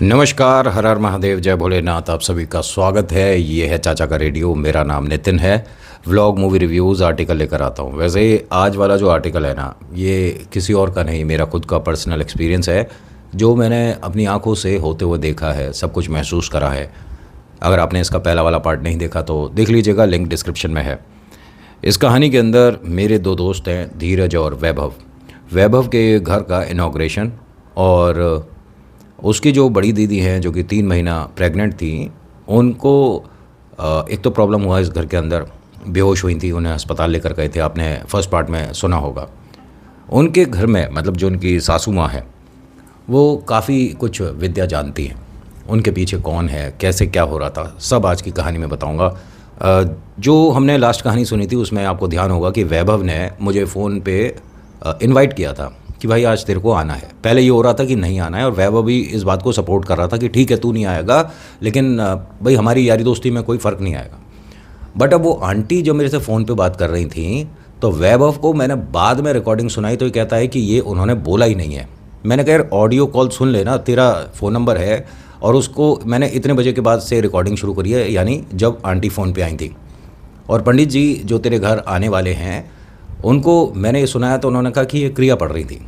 नमस्कार, हर हर महादेव, जय भोलेनाथ। आप सभी का स्वागत है। ये है चाचा का रेडियो। मेरा नाम नितिन है। व्लॉग, मूवी रिव्यूज़, आर्टिकल लेकर आता हूँ। वैसे आज वाला जो आर्टिकल है ना, ये किसी और का नहीं, मेरा खुद का पर्सनल एक्सपीरियंस है, जो मैंने अपनी आंखों से होते हुए देखा है, सब कुछ महसूस करा है। अगर आपने इसका पहला वाला पार्ट नहीं देखा तो देख लीजिएगा, लिंक डिस्क्रिप्शन में है। इस कहानी के अंदर मेरे दो दोस्त हैं, धीरज और वैभव। वैभव के घर का इनॉग्रेशन, और उसकी जो बड़ी दीदी हैं जो कि 3 महीना प्रेग्नेंट थी, उनको एक तो प्रॉब्लम हुआ इस घर के अंदर, बेहोश हुई थी, उन्हें अस्पताल लेकर गए थे। आपने फर्स्ट पार्ट में सुना होगा। उनके घर में मतलब जो उनकी सासू माँ है, वो काफ़ी कुछ विद्या जानती हैं। उनके पीछे कौन है, कैसे क्या हो रहा था, सब आज की कहानी में बताऊंगा। जो हमने लास्ट कहानी सुनी थी उसमें आपको ध्यान होगा कि वैभव ने मुझे फ़ोन पे इनवाइट किया था कि भाई आज तेरे को आना है। पहले ये हो रहा था कि नहीं आना है, और वैभव भी इस बात को सपोर्ट कर रहा था कि ठीक है तू नहीं आएगा, लेकिन भाई हमारी यारी दोस्ती में कोई फ़र्क नहीं आएगा। बट अब वो आंटी जो मेरे से फ़ोन पे बात कर रही थी, तो वैभव को मैंने बाद में रिकॉर्डिंग सुनाई तो ये कहता है कि ये उन्होंने बोला ही नहीं है। मैंने कहा यार ऑडियो कॉल सुन लेना, तेरा फ़ोन नंबर है, और उसको मैंने इतने बजे के बाद से रिकॉर्डिंग शुरू करी है, यानी जब आंटी फ़ोन पे आई थी। और पंडित जी जो तेरे घर आने वाले हैं, उनको मैंने ये सुनाया तो उन्होंने कहा कि ये क्रिया पड़ रही थी।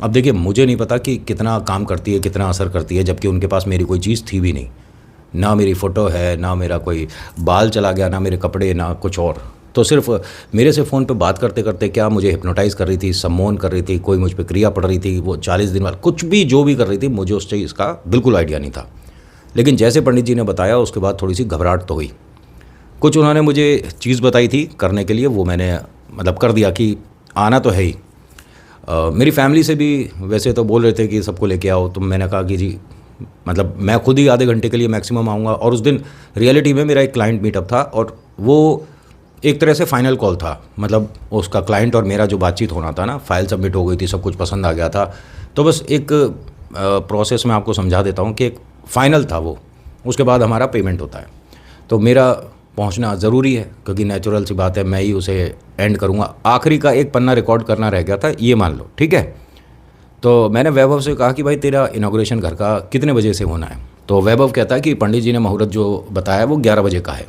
अब देखिए, मुझे नहीं पता कि कितना काम करती है, कितना असर करती है, जबकि उनके पास मेरी कोई चीज़ थी भी नहीं। ना मेरी फ़ोटो है, ना मेरा कोई बाल चला गया, ना मेरे कपड़े, ना कुछ और। तो सिर्फ मेरे से फ़ोन पे बात करते करते क्या मुझे हिप्नोटाइज़ कर रही थी, सम्मोहन कर रही थी, कोई मुझ पे क्रिया पड़ रही थी, वो 40 दिन वाला कुछ भी जो भी कर रही थी, मुझे उस चीज़ का बिल्कुल आइडिया नहीं था। लेकिन जैसे पंडित जी ने बताया उसके बाद थोड़ी सी घबराहट तो हुई। कुछ उन्होंने मुझे चीज़ बताई थी करने के लिए, वो मैंने मतलब कर दिया कि आना तो है ही। मेरी फैमिली से भी वैसे तो बोल रहे थे कि सबको लेके आओ, तो मैंने कहा कि जी मतलब मैं खुद ही आधे घंटे के लिए मैक्सिमम आऊँगा। और उस दिन रियलिटी में मेरा एक क्लाइंट मीटअप था, और वो एक तरह से फाइनल कॉल था। मतलब उसका क्लाइंट और मेरा जो बातचीत होना था ना, फाइल सबमिट हो गई थी, सब कुछ पसंद आ गया था। तो बस एक प्रोसेस में आपको समझा देता हूँ कि एक फ़ाइनल था वो, उसके बाद हमारा पेमेंट होता है। तो मेरा पहुंचना ज़रूरी है, क्योंकि नेचुरल सी बात है, मैं ही उसे एंड करूंगा। आखिरी का एक पन्ना रिकॉर्ड करना रह गया था, ये मान लो, ठीक है। तो मैंने वैभव से कहा कि भाई तेरा इनॉग्रेशन घर का कितने बजे से होना है। तो वैभव कहता है कि पंडित जी ने मुहूर्त जो बताया वो 11 बजे का है।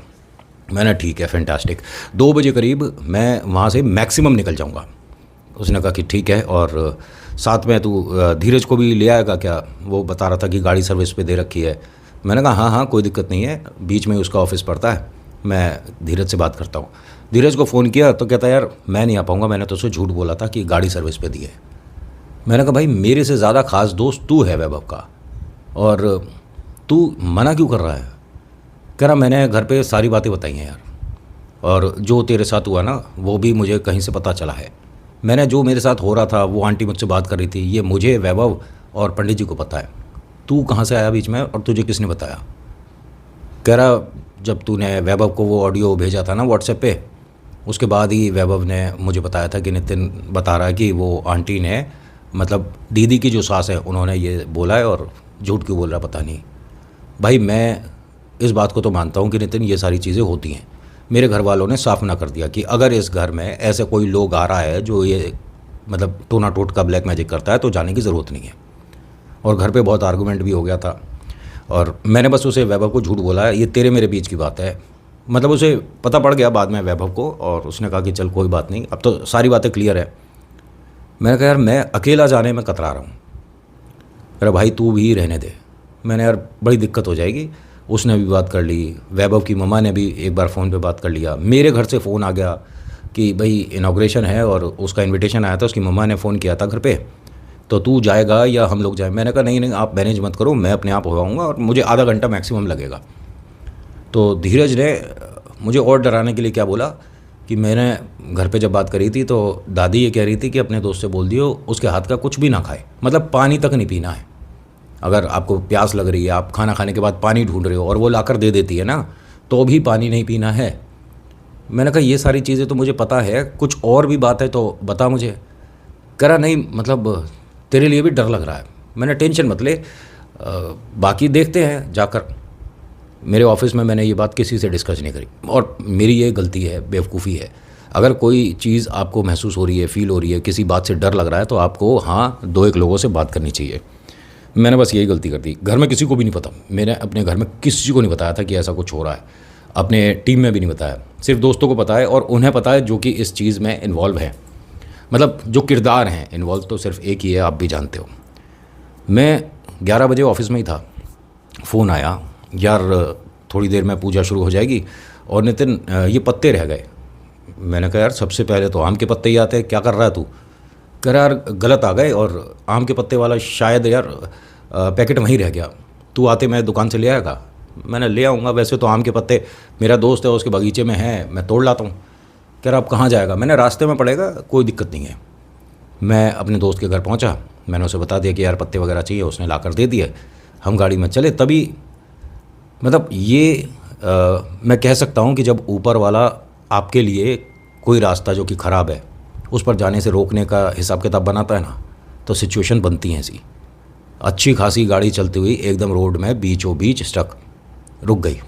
मैंने ठीक है, फैंटास्टिक, 2 बजे करीब मैं वहाँ से मैक्सिमम निकल जाऊँगा। उसने कहा कि ठीक है, और साथ में तू धीरज को भी ले आएगा क्या? वो बता रहा था कि गाड़ी सर्विस पे दे रखी है। मैंने कहा हाँ हाँ कोई दिक्कत नहीं है, बीच में उसका ऑफिस पड़ता है, मैं धीरज से बात करता हूँ। धीरज को फ़ोन किया तो कहता यार मैं नहीं आ पाऊँगा, मैंने तो उसे झूठ बोला था कि गाड़ी सर्विस पे दी है। मैंने कहा भाई मेरे से ज़्यादा खास दोस्त तू है वैभव का, और तू मना क्यों कर रहा है? कह रहा मैंने घर पे सारी बातें बताई हैं यार, और जो तेरे साथ हुआ ना वो भी मुझे कहीं से पता चला है। मैंने जो मेरे साथ हो रहा था, वो आंटी मुझसे बात कर रही थी, ये मुझे, वैभव और पंडित जी को पता है। तू कहाँ से आया बीच में, और तुझे किसने बताया? कह रहा जब तूने वैभव को वो ऑडियो भेजा था ना व्हाट्सएप पे, उसके बाद ही वैभव ने मुझे बताया था कि नितिन बता रहा है कि वो आंटी ने, मतलब दीदी की जो सास है, उन्होंने ये बोला है, और झूठ क्यों बोल रहा पता नहीं। भाई मैं इस बात को तो मानता हूँ कि नितिन ये सारी चीज़ें होती हैं। मेरे घर वालों ने साफ ना कर दिया कि अगर इस घर में ऐसे कोई लोग आ रहा है जो ये मतलब टोना टोट का ब्लैक मैजिक करता है, तो जाने की ज़रूरत नहीं है। और घर पे बहुत आर्गूमेंट भी हो गया था, और मैंने बस उसे, वैभव को झूठ बोला है, ये तेरे मेरे बीच की बात है। मतलब उसे पता पड़ गया बाद में वैभव को, और उसने कहा कि चल कोई बात नहीं, अब तो सारी बातें क्लियर है। मैंने कहा यार मैं अकेला जाने में कतरा रहा हूँ। अरे भाई तू भी रहने दे। मैंने यार बड़ी दिक्कत हो जाएगी। उसने भी बात कर ली, वैभव की मम्मा ने भी एक बार फ़ोन पे बात कर लिया। मेरे घर से फ़ोन आ गया कि भाई इनॉग्रेशन है, और उसका इन्विटेशन आया था, उसकी मम्मा ने फ़ोन किया था घर पे, तो तू जाएगा या हम लोग जाएं? मैंने कहा नहीं नहीं आप मैनेज मत करो, मैं अपने आप हो आऊँगा, और मुझे आधा घंटा मैक्सिमम लगेगा। तो धीरज ने मुझे और डराने के लिए क्या बोला कि मैंने घर पे जब बात करी थी तो दादी ये कह रही थी कि अपने दोस्त से बोल दियो उसके हाथ का कुछ भी ना खाए, मतलब पानी तक नहीं पीना है। अगर आपको प्यास लग रही है, आप खाना खाने के बाद पानी ढूंढ रहे हो और वो लाकर दे देती है ना, तो भी पानी नहीं पीना है। मैंने कहा ये सारी चीज़ें तो मुझे पता है, कुछ और भी बात है तो बता मुझे। कह रहा नहीं मतलब तेरे लिए भी डर लग रहा है। मैंने टेंशन मत ले, बाकी देखते हैं जाकर। मेरे ऑफिस में मैंने ये बात किसी से डिस्कस नहीं करी, और मेरी ये गलती है, बेवकूफ़ी है। अगर कोई चीज़ आपको महसूस हो रही है, फील हो रही है, किसी बात से डर लग रहा है, तो आपको हाँ 2-1 लोगों से बात करनी चाहिए। मैंने बस यही गलती कर दी। घर में किसी को भी नहीं पता, मैंने अपने घर में किसी को नहीं बताया था कि ऐसा कुछ हो रहा है, अपने टीम में भी नहीं बताया, सिर्फ दोस्तों को पता है और उन्हें पता है जो कि इस चीज़ में इन्वॉल्व है, मतलब जो किरदार हैं। इन्वॉल्व तो सिर्फ एक ही है, आप भी जानते हो। मैं 11 बजे ऑफिस में ही था, फ़ोन आया, यार थोड़ी देर में पूजा शुरू हो जाएगी और नितिन ये पत्ते रह गए। मैंने कहा यार सबसे पहले तो आम के पत्ते ही आते हैं, क्या कर रहा है तू? कह रहा यार गलत आ गए और आम के पत्ते वाला शायद यार पैकेट वहीं रह गया, तू आते मैं दुकान से ले आएगा। मैंने ले आऊँगा, वैसे तो आम के पत्ते मेरा दोस्त है उसके बगीचे में हैं, मैं तोड़ लाता हूँ। कह रहा अब कहाँ जाएगा? मैंने रास्ते में पड़ेगा, कोई दिक्कत नहीं है। मैं अपने दोस्त के घर पहुँचा, मैंने उसे बता दिया कि यार पत्ते वगैरह चाहिए, उसने ला कर दे दिए। हम गाड़ी में चले, तभी मतलब ये मैं कह सकता हूँ कि जब ऊपर वाला आपके लिए कोई रास्ता जो कि ख़राब है उस पर जाने से रोकने का हिसाब किताब बनाता है ना, तो सिचुएशन बनती है ऐसी। अच्छी खासी गाड़ी चलती हुई एकदम रोड में बीचों बीच स्टक, रुक गई।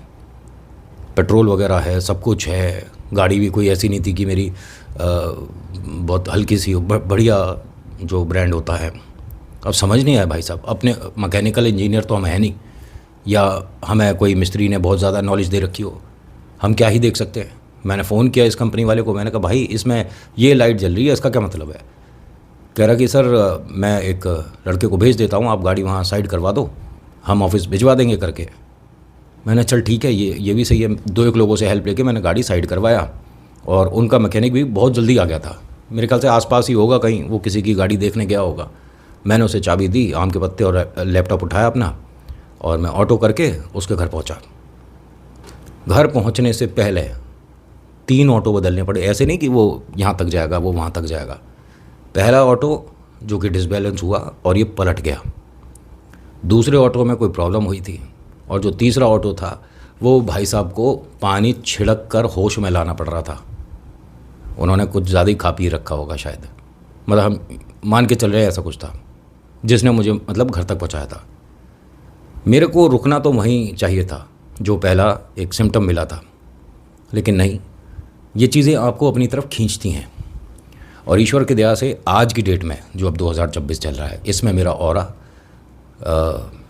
पेट्रोल वगैरह है, सब कुछ है, गाड़ी भी कोई ऐसी नहीं थी कि मेरी बहुत हल्की सी हो, बढ़िया जो ब्रांड होता है। अब समझ नहीं आया भाई साहब, अपने मैकेनिकल इंजीनियर तो हम है नहीं, या हमें कोई मिस्त्री ने बहुत ज़्यादा नॉलेज दे रखी हो, हम क्या ही देख सकते हैं। मैंने फ़ोन किया इस कंपनी वाले को, मैंने कहा भाई इसमें ये लाइट जल रही है, इसका क्या मतलब है? कह रहा कि सर मैं एक लड़के को भेज देता हूँ, आप गाड़ी वहाँ साइड करवा दो, हम ऑफिस भिजवा देंगे करके। मैंने चल ठीक है, ये भी सही है। 2-1 लोगों से हेल्प लेके मैंने गाड़ी साइड करवाया और उनका मैकेनिक भी बहुत जल्दी आ गया था, मेरे ख्याल से आसपास ही होगा कहीं, वो किसी की गाड़ी देखने गया होगा। मैंने उसे चाबी दी, आम के पत्ते और लैपटॉप उठाया अपना और मैं ऑटो करके उसके घर पहुंचा। घर पहुंचने से पहले 3 ऑटो बदलने पड़े, ऐसे नहीं कि वो यहाँ तक जाएगा वो वहाँ तक जाएगा। पहला ऑटो जो कि डिसबैलेंस हुआ और ये पलट गया, दूसरे ऑटो में कोई प्रॉब्लम हुई थी, और जो तीसरा ऑटो था वो भाई साहब को पानी छिड़क कर होश में लाना पड़ रहा था। उन्होंने कुछ ज़्यादा ही खा पी रखा होगा शायद, मतलब हम मान के चल रहे हैं ऐसा कुछ था, जिसने मुझे मतलब घर तक पहुँचाया था। मेरे को रुकना तो वहीं चाहिए था जो पहला एक सिम्टम मिला था, लेकिन नहीं, ये चीज़ें आपको अपनी तरफ खींचती हैं। और ईश्वर की दया से आज की डेट में जो अब 2026 चल रहा है, इसमें मेरा ऑरा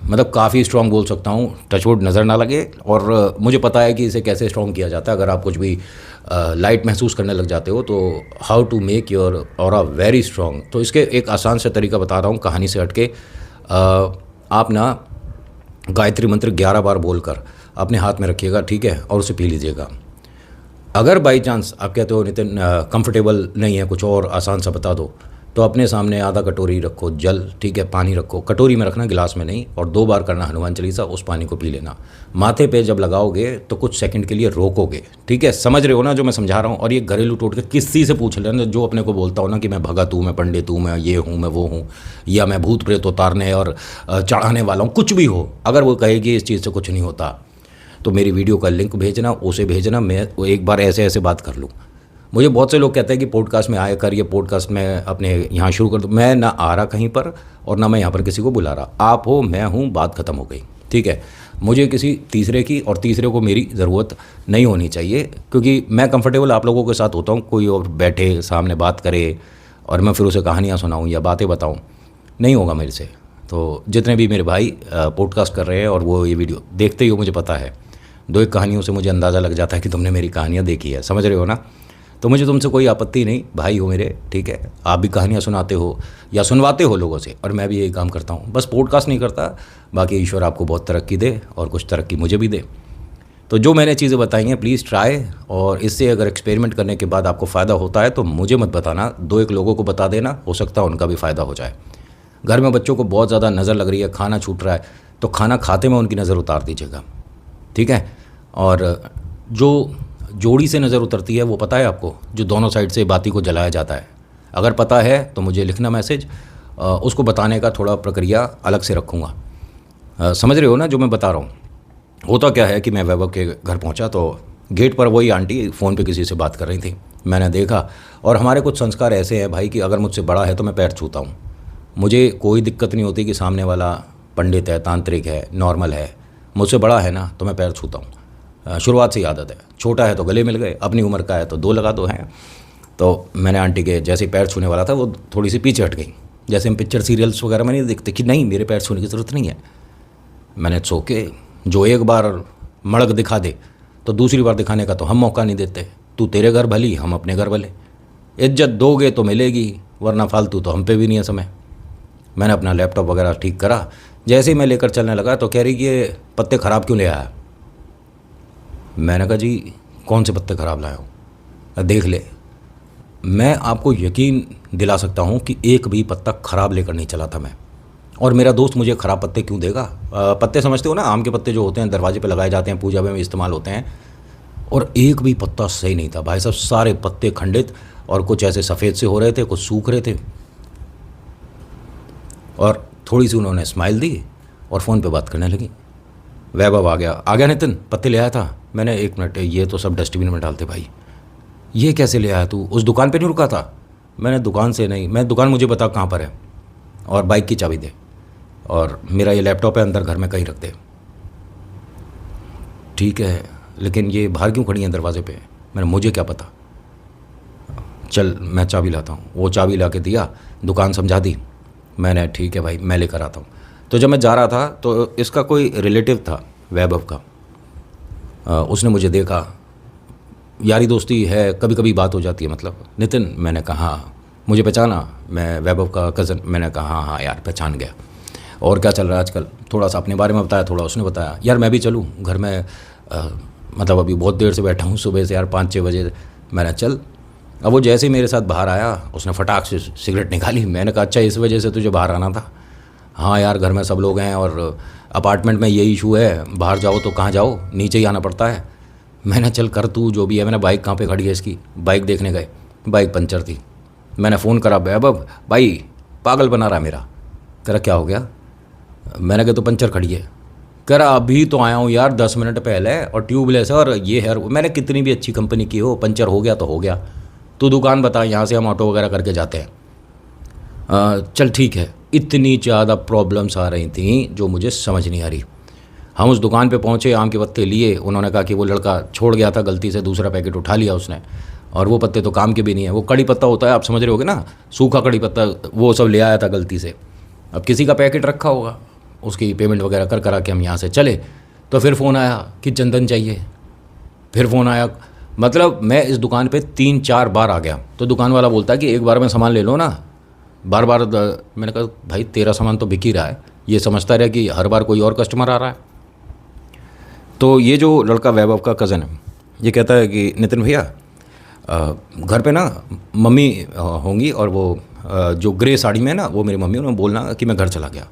मतलब काफ़ी स्ट्रॉन्ग बोल सकता हूँ, टचवुड नज़र ना लगे। और मुझे पता है कि इसे कैसे स्ट्रॉन्ग किया जाता है। अगर आप कुछ भी लाइट महसूस करने लग जाते हो तो how to make your aura very strong, तो इसके एक आसान से तरीका बता रहा हूँ कहानी से हटके। आप ना गायत्री मंत्र 11 बार बोलकर अपने हाथ में रखिएगा, ठीक है, और उसे पी लीजिएगा। अगर बाई चांस आप कहते हो नितिन कंफर्टेबल नहीं है, कुछ और आसान सा बता दो, तो अपने सामने आधा कटोरी रखो जल, ठीक है, पानी रखो, कटोरी में रखना, गिलास में नहीं, और 2 बार करना हनुमान चालीसा, उस पानी को पी लेना। माथे पे जब लगाओगे तो कुछ सेकंड के लिए रोकोगे, ठीक है, समझ रहे हो ना जो मैं समझा रहा हूँ। और ये घरेलू टोटके किसी से पूछ लेना जो अपने को बोलता हो ना कि मैं भगत हूँ, मैं पंडित हूँ, मैं ये हूँ, मैं वो हूँ, या मैं भूत प्रेत उतारने और चढ़ाने वाला हूँ, कुछ भी हो, अगर वो कहेगी इस चीज़ से कुछ नहीं होता तो मेरी वीडियो का लिंक भेजना, उसे भेजना, मैं एक बार ऐसे ऐसे बात कर लूँ। मुझे बहुत से लोग कहते हैं कि पॉडकास्ट में आया कर, ये पॉडकास्ट में अपने यहाँ शुरू कर दूँ। मैं ना आ रहा कहीं पर और ना मैं यहाँ पर किसी को बुला रहा, आप हो, मैं हूँ, बात ख़त्म हो गई, ठीक है। मुझे किसी तीसरे की और तीसरे को मेरी ज़रूरत नहीं होनी चाहिए, क्योंकि मैं कंफर्टेबल आप लोगों के साथ होता हूँ। कोई और बैठे सामने बात करे और मैं फिर उसे कहानियाँ सुनाऊँ या बातें बताऊँ, नहीं होगा मेरे से। तो जितने भी मेरे भाई पॉडकास्ट कर रहे हैं और वो ये वीडियो देखते ही हो, मुझे पता है 2-1 कहानियों से मुझे अंदाज़ा लग जाता है कि तुमने मेरी कहानियाँ देखी है, समझ रहे हो ना। तो मुझे तुमसे कोई आपत्ति नहीं, भाई हो मेरे, ठीक है। आप भी कहानियाँ सुनाते हो या सुनवाते हो लोगों से, और मैं भी यही काम करता हूँ, बस पॉडकास्ट नहीं करता। बाकी ईश्वर आपको बहुत तरक्की दे और कुछ तरक्की मुझे भी दे। तो जो मैंने चीज़ें बताई हैं प्लीज़ ट्राई, और इससे अगर एक्सपेरिमेंट करने के बाद आपको फ़ायदा होता है तो मुझे मत बताना, 2-1 लोगों को बता देना, हो सकता है उनका भी फ़ायदा हो जाए। घर में बच्चों को बहुत ज़्यादा नज़र लग रही है, खाना छूट रहा है, तो खाना खाते में उनकी नज़र उतार दीजिएगा, ठीक है। और जो जोड़ी से नज़र उतरती है वो पता है आपको, जो दोनों साइड से बाती को जलाया जाता है, अगर पता है तो मुझे लिखना मैसेज, उसको बताने का थोड़ा प्रक्रिया अलग से रखूँगा। समझ रहे हो ना जो मैं बता रहा हूँ। होता क्या है कि मैं वैभव के घर पहुँचा तो गेट पर वही आंटी फ़ोन पे किसी से बात कर रही थी, मैंने देखा। और हमारे कुछ संस्कार ऐसे हैं भाई कि अगर मुझसे बड़ा है तो मैं पैर छूता हूँ, मुझे कोई दिक्कत नहीं होती कि सामने वाला पंडित है, तांत्रिक है, नॉर्मल है, मुझसे बड़ा है ना तो मैं पैर छूता हूँ। शुरुआत से ही आदत है, छोटा है तो गले मिल गए, अपनी उम्र का है तो 2 लगा दो हैं। तो मैंने आंटी के जैसे ही पैर छूने वाला था वो थोड़ी सी पीछे हट गई, जैसे हम पिक्चर सीरियल्स वगैरह में नहीं देखते कि नहीं मेरे पैर छूने की ज़रूरत नहीं है। मैंने सोके जो एक बार मड़क दिखा दे तो दूसरी बार दिखाने का तो हम मौका नहीं देते। तू तेरे घर भली, हम अपने घर भले। इज्जत दोगे तो मिलेगी, वरना फालतू तो हम पे भी नहीं है समय। मैंने अपना लैपटॉप वगैरह ठीक करा। जैसे ही मैं लेकर चलने लगा तो कह रही कि ये पत्ते ख़राब क्यों ले आया। मैंने कहा जी कौन से पत्ते ख़राब लाया हूँ, देख ले। मैं आपको यकीन दिला सकता हूँ कि एक भी पत्ता ख़राब लेकर नहीं चला था मैं। और मेरा दोस्त मुझे ख़राब पत्ते क्यों देगा। पत्ते समझते हो ना, आम के पत्ते जो होते हैं दरवाजे पे लगाए जाते हैं, पूजा में इस्तेमाल होते हैं। और एक भी पत्ता सही नहीं था भाई साहब, सारे पत्ते खंडित और कुछ ऐसे सफ़ेद से हो रहे थे, कुछ सूख रहे थे। और थोड़ी सी उन्होंने स्माइल दी और फ़ोन पे बात करने लगी। वैभव आ गया नितिन पत्ते ले आया था। मैंने 1 मिनट, ये तो सब डस्टबिन में डालते भाई। ये कैसे ले आया तू, उस दुकान पे नहीं रुका था। मैंने दुकान से नहीं, मैं दुकान मुझे बता कहाँ पर है, और बाइक की चाबी दे, और मेरा ये लैपटॉप है अंदर घर में कहीं रख दे। ठीक है, लेकिन ये बाहर क्यों खड़ी है दरवाजे पे। मैंने मुझे क्या पता, चल मैं चाबी लाता हूँ। वो चाबी ला के दिया, दुकान समझा दी। मैंने ठीक है भाई मैं लेकर आता हूँ। तो जब मैं जा रहा था तो इसका कोई रिलेटिव था वैभव का, उसने मुझे देखा। यारी दोस्ती है, कभी कभी बात हो जाती है। मतलब नितिन, मैंने कहा मुझे पहचाना, मैं वैभव का कज़न। मैंने कहा हाँ यार पहचान गया। और क्या चल रहा है आजकल। थोड़ा सा अपने बारे में बताया, थोड़ा उसने बताया। यार मैं भी चलूँ घर में, मतलब अभी बहुत देर से बैठा हूँ, सुबह से यार 5-6 बजे। मैंने चल। अब वो जैसे ही मेरे साथ बाहर आया उसने फटाक से सिगरेट निकाली। मैंने कहा अच्छा इस वजह से तुझे बाहर आना था। हाँ यार घर में सब लोग हैं और अपार्टमेंट में ये इशू है, बाहर जाओ तो कहाँ जाओ, नीचे ही आना पड़ता है। मैंने चल कर तू जो भी है। मैंने बाइक कहाँ पे खड़ी है इसकी, बाइक देखने गए, बाइक पंचर थी। मैंने फ़ोन करा वैभव भाई पागल बना रहा मेरा। कह रहा क्या हो गया। मैंने कहा तो पंचर खड़ी है। कह रहा अभी तो आया हूँ यार 10 मिनट पहले, और ट्यूबलेस है और ये है। मैंने कितनी भी अच्छी कंपनी की हो, पंचर हो गया तो हो गया। तू दुकान बता, यहाँ से हम ऑटो वगैरह करके जाते हैं। चल ठीक है। इतनी ज़्यादा प्रॉब्लम्स आ रही थी जो मुझे समझ नहीं आ रही। हम उस दुकान पे पहुँचे, आम के पत्ते लिए। उन्होंने कहा कि वो लड़का छोड़ गया था गलती से, दूसरा पैकेट उठा लिया उसने, और वो पत्ते तो काम के भी नहीं है। वो कड़ी पत्ता होता है, आप समझ रहे होगे ना, सूखा कड़ी पत्ता, वो सब ले आया था गलती से। अब किसी का पैकेट रखा होगा, उसकी पेमेंट वगैरह कर करा के हम यहाँ से चले। तो फिर फ़ोन आया कि चंदन चाहिए। फिर फ़ोन आया, मतलब मैं इस दुकान पे 3-4 बार आ गया। तो दुकान वाला बोलता है कि एक बार में सामान ले लो ना, बार बार। मैंने कहा भाई तेरा सामान तो बिक ही रहा है, ये समझता रहे कि हर बार कोई और कस्टमर आ रहा है। तो ये जो लड़का वैभव का कज़न है, ये कहता है कि नितिन भैया घर पे ना मम्मी होंगी, और वो जो ग्रे साड़ी में ना वो मेरी मम्मी, उन्होंने बोलना कि मैं घर चला गया।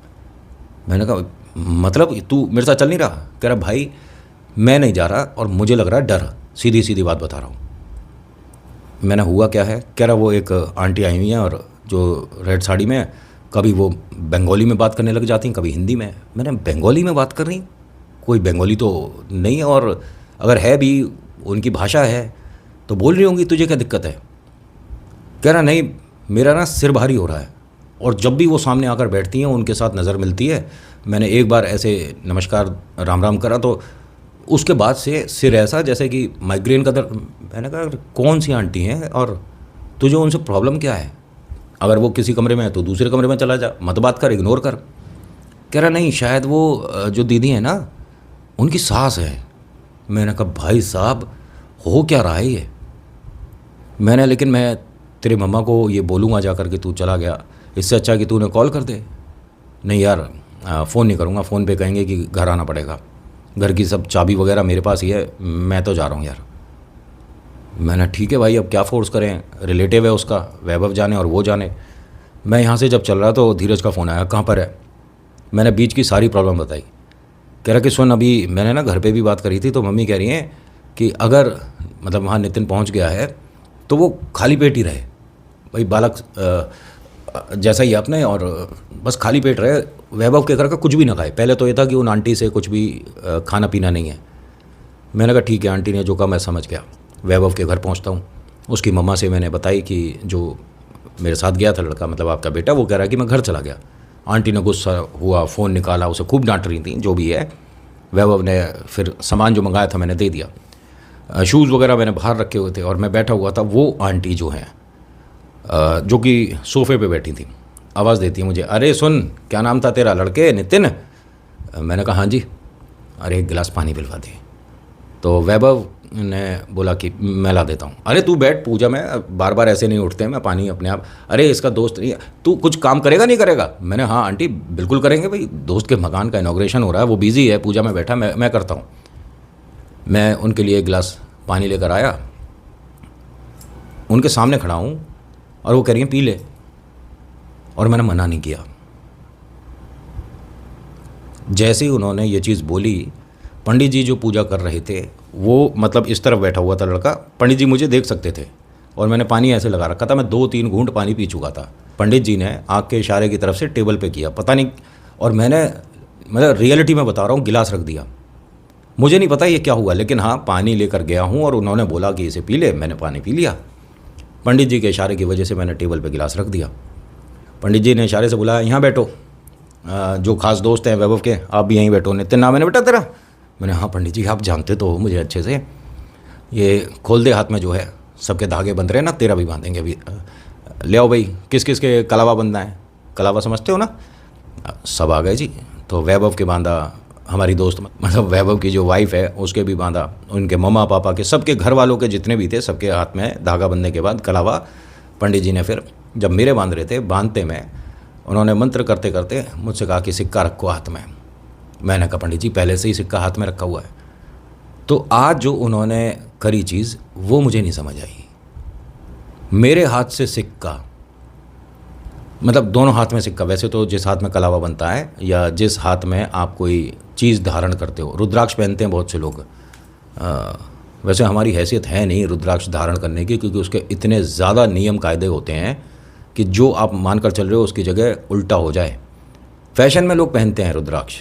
मैंने कहा मतलब तू मेरे साथ चल नहीं रहा। कह रहा भाई मैं नहीं जा रहा और मुझे लग रहा है डर, सीधी सीधी बात बता रहा हूँ। मैंने हुआ क्या है। कह रहा वो एक आंटी आई हुई हैं और जो रेड साड़ी में, कभी वो बंगाली में बात करने लग जाती हैं, कभी हिंदी में। मैंने बंगाली में बात कर रही, कोई बंगाली तो नहीं है, और अगर है भी उनकी भाषा है तो बोल रही होंगी, तुझे क्या दिक्कत है। कह रहा नहीं मेरा ना सिर भारी हो रहा है, और जब भी वो सामने आकर बैठती हैं उनके साथ नज़र मिलती है। मैंने एक बार ऐसे नमस्कार राम राम करा तो उसके बाद से सिर ऐसा जैसे कि माइग्रेन का दर्द। मैंने कहा कौन सी आंटी हैं और तुझे उनसे प्रॉब्लम क्या है। अगर वो किसी कमरे में है तो दूसरे कमरे में चला जा, मत बात कर, इग्नोर कर। कह रहा नहीं शायद वो जो दीदी है ना उनकी सास है। मैंने कहा भाई साहब हो क्या रहा है ये। लेकिन मैं तेरे मम्मा को ये बोलूँगा जाकर कि तू चला गया, इससे अच्छा कि तूने कॉल कर दे। नहीं यार फ़ोन नहीं करूँगा, फ़ोन पे कहेंगे कि घर आना पड़ेगा, घर की सब चाबी वगैरह मेरे पास ही है, मैं तो जा रहा हूँ यार। मैंने ठीक है भाई अब क्या फ़ोर्स करें, रिलेटिव है उसका, वैभव जाने और वो जाने। मैं यहाँ से जब चल रहा तो धीरज का फ़ोन आया, कहाँ पर है। मैंने बीच की सारी प्रॉब्लम बताई। कह रहा कि सुन अभी मैंने ना घर पे भी बात करी थी तो मम्मी कह रही हैं कि अगर मतलब वहाँ नितिन पहुँच गया है तो वो खाली पेट ही रहे। भाई बालक जैसा ही अपने, और बस खाली पेट रहे, वैभव के घर का कुछ भी ना खाए। पहले तो ये था कि उन आंटी से कुछ भी खाना पीना नहीं है। मैंने कहा ठीक है, आंटी ने जो कहा मैं समझ गया, वैभव के घर पहुंचता हूं। उसकी मम्मा से मैंने बताई कि जो मेरे साथ गया था लड़का, मतलब आपका बेटा, वो कह रहा है कि मैं घर चला गया। आंटी ने गुस्सा हुआ, फ़ोन निकाला, उसे खूब डांट रही थी। जो भी है, वैभव ने फिर सामान जो मंगाया था मैंने दे दिया। शूज़ वगैरह मैंने बाहर रखे हुए थे और मैं बैठा हुआ था। वो आंटी जो हैं जो कि सोफ़े पे बैठी थी, आवाज़ देती है मुझे, अरे सुन, क्या नाम था तेरा लड़के, नितिन? मैंने कहा हाँ जी। अरे एक गिलास पानी पिलवा दे। तो वैभव ने बोला कि मैं ला देता हूँ। अरे तू बैठ पूजा में, बार बार ऐसे नहीं उठते, मैं पानी अपने आप। अरे इसका दोस्त नहीं है, तू कुछ काम करेगा नहीं करेगा? मैंने हाँ आंटी बिल्कुल करेंगे भाई, दोस्त के मकान का इनॉग्रेशन हो रहा है, वो बिज़ी है, पूजा में बैठा, मैं करता हूँ। मैं उनके लिए एक गिलास पानी लेकर आया, उनके सामने खड़ा हूँ और वो कह रही हैं पी ले, और मैंने मना नहीं किया। जैसे ही उन्होंने ये चीज़ बोली, पंडित जी जो पूजा कर रहे थे, वो मतलब इस तरफ बैठा हुआ था लड़का, पंडित जी मुझे देख सकते थे, और मैंने पानी ऐसे लगा रखा था, मैं 2-3 घूंट पानी पी चुका था। पंडित जी ने आँख के इशारे की तरफ से टेबल पे किया, पता नहीं, और मैंने मतलब रियलिटी में बता रहा हूँ, गिलास रख दिया। मुझे नहीं पता ये क्या हुआ, लेकिन हाँ पानी लेकर गया हूँ और उन्होंने बोला कि इसे पी ले, मैंने पानी पी लिया। पंडित जी के इशारे की वजह से मैंने टेबल पे गिलास रख दिया। पंडित जी ने इशारे से बोला यहाँ बैठो, जो खास दोस्त हैं वैभव के, आप भी यहीं बैठो। नितिन नाम है ना बेटा तेरा? मैंने हाँ पंडित जी आप जानते तो हो मुझे अच्छे से। ये खोल दे हाथ में जो है, सबके धागे बंध रहे हैं ना, तेरा भी बांधेंगे अभी। ले आओ भाई, किस किस के कलावा बंधना है? कलावा समझते हो ना? सब आ गए जी। तो वैभव के बांधा, हमारी दोस्त मतलब वैभव की जो वाइफ है उसके भी बांधा, उनके मम्मा पापा के, सबके घर वालों के जितने भी थे सबके हाथ में धागा बंधने के बाद कलावा पंडित जी ने फिर जब मेरे बांध रहे थे, बांधते में उन्होंने मंत्र करते करते मुझसे कहा कि सिक्का रखो हाथ में। मैंने कहा पंडित जी पहले से ही सिक्का हाथ में रखा हुआ है। तो आज जो उन्होंने करी चीज़ वो मुझे नहीं समझ आई। मेरे हाथ से सिक्का, मतलब दोनों हाथ में सिक्का, वैसे तो जिस हाथ में कलावा बनता है या जिस हाथ में आप कोई चीज़ धारण करते हो, रुद्राक्ष पहनते हैं बहुत से लोग, वैसे हमारी हैसियत है नहीं रुद्राक्ष धारण करने की, क्योंकि उसके इतने ज़्यादा नियम कायदे होते हैं कि जो आप मानकर चल रहे हो उसकी जगह उल्टा हो जाए। फैशन में लोग पहनते हैं रुद्राक्ष,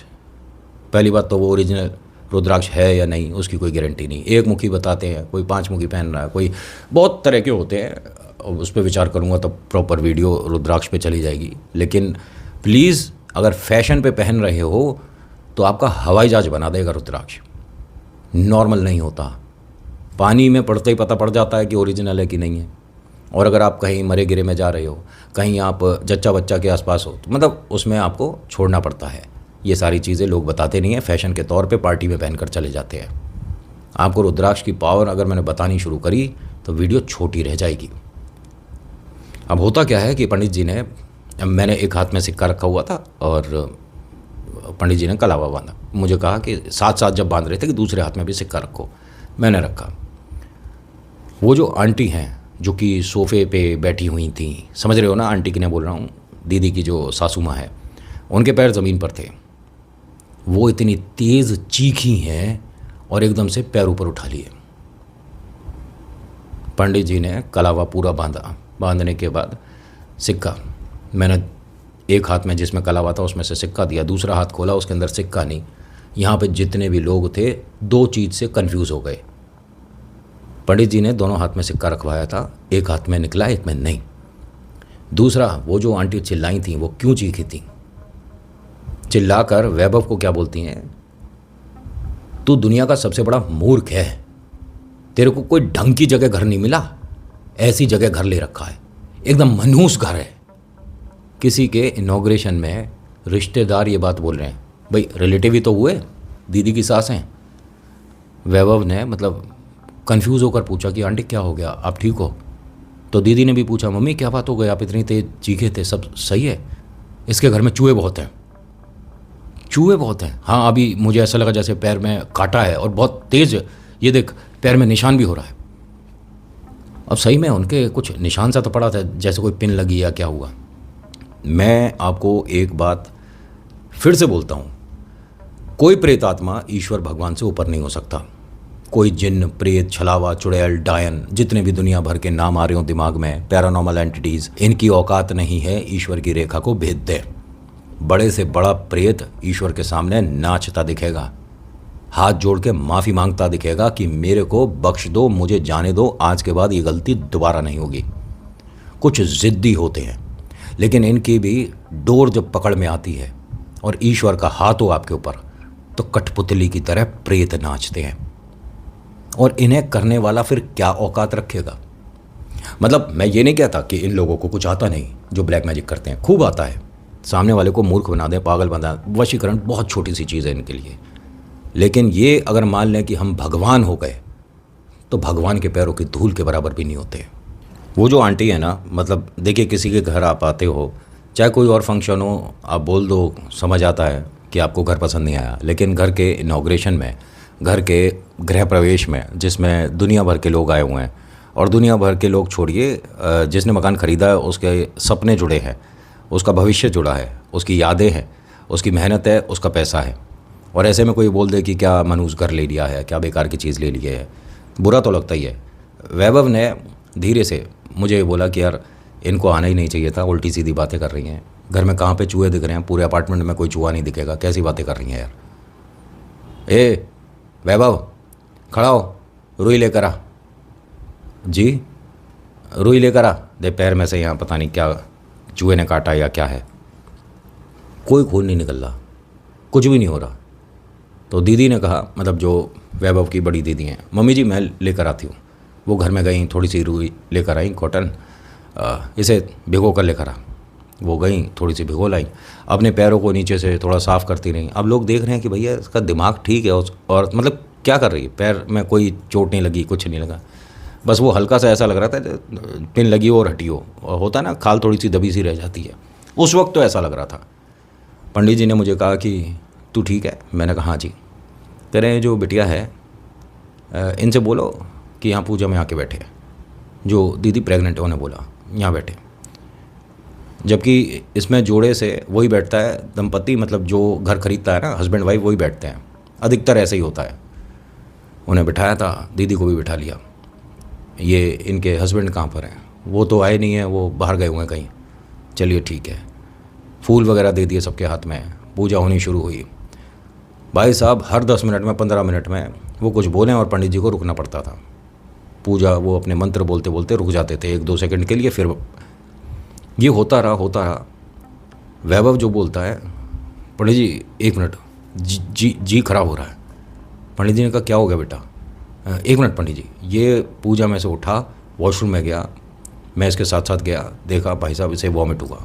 पहली बात तो वो ओरिजिनल रुद्राक्ष है या नहीं उसकी कोई गारंटी नहीं। एक मुखी बताते हैं, कोई 5 मुखी पहन रहा है, कोई बहुत तरह के होते हैं। उस पर विचार करूँगा तो प्रॉपर वीडियो रुद्राक्ष पे चली जाएगी। लेकिन प्लीज़ अगर फैशन पे पहन रहे हो तो आपका हवाई जहाज बना देगा रुद्राक्ष, नॉर्मल नहीं होता। पानी में पड़ते ही पता पड़ जाता है कि ओरिजिनल है कि नहीं है। और अगर आप कहीं मरे गिरे में जा रहे हो, कहीं आप जच्चा बच्चा के आसपास हो, तो मतलब उसमें आपको छोड़ना पड़ता है। ये सारी चीज़ें लोग बताते नहीं हैं, फैशन के तौर पे पार्टी में पहनकर चले जाते हैं। आपको रुद्राक्ष की पावर अगर मैंने बतानी शुरू करी तो वीडियो छोटी रह जाएगी। अब होता क्या है कि पंडित जी ने, मैंने एक हाथ में सिक्का रखा हुआ था और पंडित जी ने कलावा बांधा। मुझे कहा कि साथ साथ जब बांध रहे थे कि दूसरे हाथ में भी सिक्का रखो, मैंने रखा। वो जो आंटी हैं जो कि सोफ़े पे बैठी हुई थी, समझ रहे हो ना आंटी की ने बोल रहा हूँ, दीदी की जो सासू माँ है, उनके पैर ज़मीन पर थे। वो इतनी तेज़ चीखी हैं और एकदम से पैर ऊपर उठा लिए। पंडित जी ने कलावा पूरा बांधा, बांधने के बाद सिक्का, मैंने एक हाथ में जिसमें कलावा था उसमें से सिक्का दिया, दूसरा हाथ खोला उसके अंदर सिक्का नहीं। यहाँ पे जितने भी लोग थे दो चीज़ से कंफ्यूज हो गए। पंडित जी ने दोनों हाथ में सिक्का रखवाया था, एक हाथ में निकला एक में नहीं। दूसरा, वो जो आंटी चिल्लाई थी वो क्यों चीखी थी? चिल्लाकर वैभव को क्या बोलती हैं, तू दुनिया का सबसे बड़ा मूर्ख है, तेरे को कोई ढंग की जगह घर नहीं मिला, ऐसी जगह घर ले रखा है, एकदम मनहूस घर है। किसी के इनॉग्रेशन में रिश्तेदार ये बात बोल रहे हैं, भाई रिलेटिव ही तो हुए, दीदी की सास हैं। वैभव ने मतलब कंफ्यूज होकर पूछा कि आंटी क्या हो गया, आप ठीक हो? तो दीदी ने भी पूछा, मम्मी क्या बात हो गई, आप इतनी तेज चीखे थे, सब सही है? इसके घर में चूहे बहुत हैं। चूहे बहुत हैं? हाँ, अभी मुझे ऐसा लगा जैसे पैर में काटा है और बहुत तेज़, ये देख पैर में निशान भी हो रहा है। अब सही में उनके कुछ निशान सा तो पड़ा था, जैसे कोई पिन लगी या क्या हुआ। मैं आपको एक बात फिर से बोलता हूँ, कोई प्रेत आत्मा ईश्वर भगवान से ऊपर नहीं हो सकता। कोई जिन्न, प्रेत, छलावा, चुड़ैल, डायन, जितने भी दुनिया भर के नाम आ रहे हो दिमाग में, पैरानॉर्मल एंटिटीज़, इनकी औकात नहीं है ईश्वर की रेखा को भेद दे। बड़े से बड़ा प्रेत ईश्वर के सामने नाचता दिखेगा, हाथ जोड़ के माफ़ी मांगता दिखेगा कि मेरे को बख्श दो, मुझे जाने दो, आज के बाद ये गलती दोबारा नहीं होगी। कुछ ज़िद्दी होते हैं, लेकिन इनकी भी डोर जब पकड़ में आती है और ईश्वर का हाथ हो आपके ऊपर, तो कठपुतली की तरह प्रेत नाचते हैं। और इन्हें करने वाला फिर क्या औकात रखेगा? मतलब मैं ये नहीं कहता कि इन लोगों को कुछ आता नहीं, जो ब्लैक मैजिक करते हैं, खूब आता है। सामने वाले को मूर्ख बना दें, पागल बना दें। वशीकरण बहुत छोटी सी चीज़ है इनके लिए। लेकिन ये अगर मान लें कि हम भगवान हो गए तो भगवान के पैरों की धूल के बराबर भी नहीं होते। वो जो आंटी है ना, मतलब देखिए किसी के घर आप आते हो, चाहे कोई और फंक्शन हो, आप बोल दो, समझ आता है कि आपको घर पसंद नहीं आया। लेकिन घर के इनॉग्रेशन में, घर के गृह प्रवेश में, जिसमें दुनिया भर के लोग आए हुए हैं, और दुनिया भर के लोग छोड़िए, जिसने मकान ख़रीदा है उसके सपने जुड़े हैं, उसका भविष्य जुड़ा है, उसकी यादें हैं, उसकी मेहनत है, उसका पैसा है। और ऐसे में कोई बोल दे कि क्या मनूज घर ले लिया है, क्या बेकार की चीज़ ले ली है, बुरा तो लगता ही है। वैभव ने धीरे से मुझे बोला कि यार इनको आना ही नहीं चाहिए था, उल्टी सीधी बातें कर रही हैं। घर में कहाँ पे चूहे दिख रहे हैं, पूरे अपार्टमेंट में कोई चूहा नहीं दिखेगा, कैसी बातें कर रही हैं यार। ए वैभव, खड़ा हो, रुई लेकर आ। जी, रुई लेकर आ। दे पैर में से, यहाँ पता नहीं क्या चूहे ने काटा या क्या है। कोई खून नहीं निकल रहा, कुछ भी नहीं हो रहा। तो दीदी ने कहा, मतलब जो वैभव की बड़ी दीदी हैं, मम्मी जी मैं लेकर आती हूँ। वो घर में गई, थोड़ी सी रुई लेकर आई, कॉटन, इसे भिगो कर लेकर आ। वो गई, थोड़ी सी भिगो लाई, अपने पैरों को नीचे से थोड़ा साफ़ करती रहीं। अब लोग देख रहे हैं कि भैया इसका दिमाग ठीक है, और मतलब क्या कर रही है, पैर में कोई चोट नहीं लगी, कुछ नहीं लगा, बस वो हल्का सा ऐसा लग रहा था पिन लगी हो और हटी हो, और होता ना खाल थोड़ी सी दबी सी रह जाती है, उस वक्त तो ऐसा लग रहा था। पंडित जी ने मुझे कहा कि तू ठीक है? मैंने कहा हाँ जी। कह रहे हैं जो बिटिया है इनसे बोलो कि यहाँ पूजा में आके बैठे। जो दीदी प्रेग्नेंट है उन्हें बोला यहाँ बैठे। जबकि इसमें जोड़े से वही बैठता है, दंपति, मतलब जो घर खरीदता है ना, हस्बैंड वाइफ वही बैठते हैं, अधिकतर ऐसे ही होता है। उन्हें बिठाया था, दीदी को भी बिठा लिया। ये इनके हस्बैंड कहाँ पर हैं? वो तो आए नहीं हैं, वो बाहर गए हुए हैं कहीं। चलिए ठीक है, फूल वगैरह दे दिए सबके हाथ में, पूजा होनी शुरू हुई। भाई साहब हर 10 मिनट में, 15 मिनट में वो कुछ बोलें और पंडित जी को रुकना पड़ता था। पूजा वो अपने मंत्र बोलते बोलते रुक जाते थे 1-2 सेकंड के लिए। फिर ये होता रहा। वैभव जो बोलता है, पंडित जी 1 मिनट, जी खराब हो रहा है। पंडित जी ने कहा क्या हो गया बेटा? 1 मिनट पंडित जी। ये पूजा में से उठा, वॉशरूम में गया, मैं इसके साथ साथ गया, देखा भाई साहब इसे वॉमिट हुआ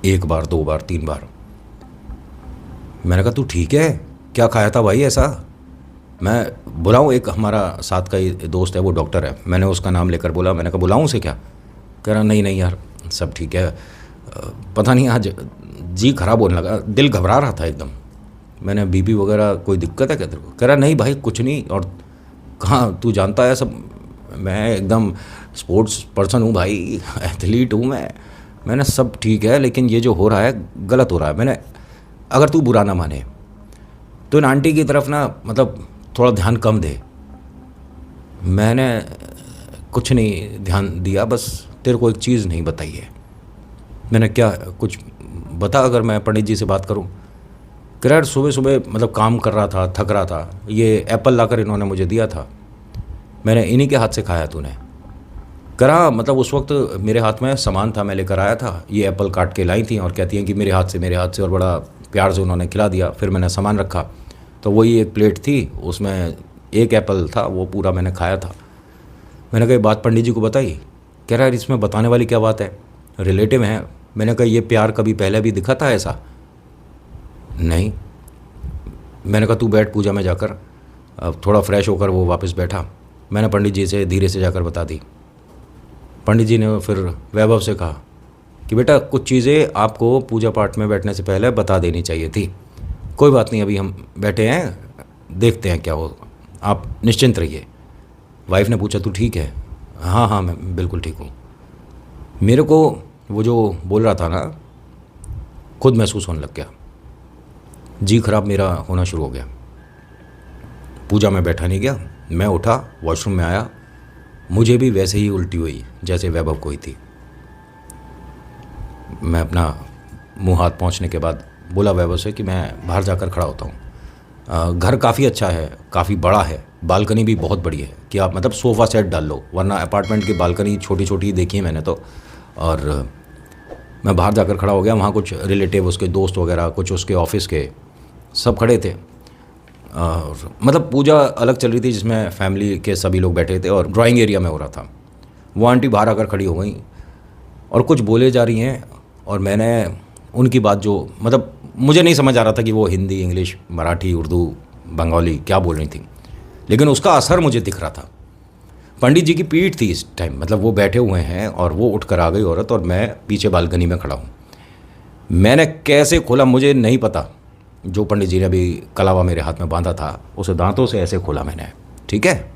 1 बार, 2 बार, 3 बार। मैंने कहा तू ठीक है? क्या खाया था भाई ऐसा? मैं बुलाऊं? एक हमारा साथ का ही दोस्त है, वो डॉक्टर है, मैंने उसका नाम लेकर बोला। मैंने कहा बुलाऊं उसे क्या? कह रहा नहीं यार सब ठीक है, पता नहीं आज जी खराब होने लगा, दिल घबरा रहा था एकदम। मैंने बीपी वगैरह कोई दिक्कत है क्या तेरे को? कह रहा नहीं भाई कुछ नहीं। और कहाँ, तू जानता है सब, मैं एकदम स्पोर्ट्स पर्सन हूँ भाई, एथलीट हूँ मैंने सब ठीक है, लेकिन ये जो हो रहा है गलत हो रहा है। मैंने, अगर तू बुरा ना माने तो इन आंटी की तरफ ना, मतलब थोड़ा ध्यान कम दे। मैंने कुछ नहीं ध्यान दिया, बस तेरे को एक चीज़ नहीं बताई है। मैंने क्या, कुछ बता अगर मैं पंडित जी से बात करूं। कह रहा सुबह सुबह मतलब काम कर रहा था, थक रहा था, ये एप्पल लाकर इन्होंने मुझे दिया था, मैंने इन्हीं के हाथ से खाया तूने। कह रहा मतलब उस वक्त मेरे हाथ में सामान था, मैं लेकर आया था, ये एप्पल काट के लाई थी और कहती हैं कि मेरे हाथ से, और बड़ा प्यार से उन्होंने खिला दिया। फिर मैंने सामान रखा तो वही एक प्लेट थी, उसमें 1 एप्पल था, वो पूरा मैंने खाया था। मैंने कहा बात पंडित जी को बताई? कह रहा है इसमें बताने वाली क्या बात है, रिलेटिव हैं। मैंने कहा ये प्यार कभी पहले भी दिखा था ऐसा? नहीं। मैंने कहा तू बैठ पूजा में जाकर। अब थोड़ा फ्रेश होकर वो वापस बैठा। मैंने पंडित जी से धीरे से जाकर बता दी। पंडित जी ने फिर वैभव से कहा कि बेटा कुछ चीज़ें आपको पूजा पाठ में बैठने से पहले बता देनी चाहिए थी। कोई बात नहीं, अभी हम बैठे हैं, देखते हैं क्या हो, आप निश्चिंत रहिए। वाइफ ने पूछा तू ठीक है? हाँ मैं बिल्कुल ठीक हूँ। मेरे को वो जो बोल रहा था ना, खुद महसूस होने लग गया, जी खराब मेरा होना शुरू हो गया। पूजा में बैठा नहीं गया, मैं उठा, वॉशरूम में आया, मुझे भी वैसे ही उल्टी हुई जैसे वैभव को ही थी। मैं अपना मुंह हाथ पहुँचने के बाद बोला वैभव से कि मैं बाहर जाकर खड़ा होता हूँ। घर काफ़ी अच्छा है, काफ़ी बड़ा है, बालकनी भी बहुत बड़ी है कि आप मतलब सोफ़ा सेट डाल लो, वरना अपार्टमेंट की बालकनी छोटी छोटी देखी है मैंने तो। और मैं बाहर जाकर खड़ा हो गया, वहाँ कुछ रिलेटिव, उसके दोस्त वगैरह, कुछ उसके ऑफिस के, सब खड़े थे। और मतलब पूजा अलग चल रही थी जिसमें फैमिली के सभी लोग बैठे थे, और ड्राइंग एरिया में हो रहा था। वो आंटी बाहर आकर खड़ी हो गई। और कुछ बोले जा रही हैं, और मैंने उनकी बात जो मतलब मुझे नहीं समझ आ रहा था कि वो हिंदी, इंग्लिश, मराठी, उर्दू, बंगाली क्या बोल रही थी, लेकिन उसका असर मुझे दिख रहा था। पंडित जी की पीठ थी इस टाइम, मतलब वो बैठे हुए हैं और वो उठ कर आ गई औरत, और मैं पीछे बालकनी में खड़ा हूँ। मैंने कैसे खोला मुझे नहीं पता। जो पंडित जी ने अभी कलावा मेरे हाथ में बांधा था उसे दांतों से ऐसे खोला मैंने, ठीक है।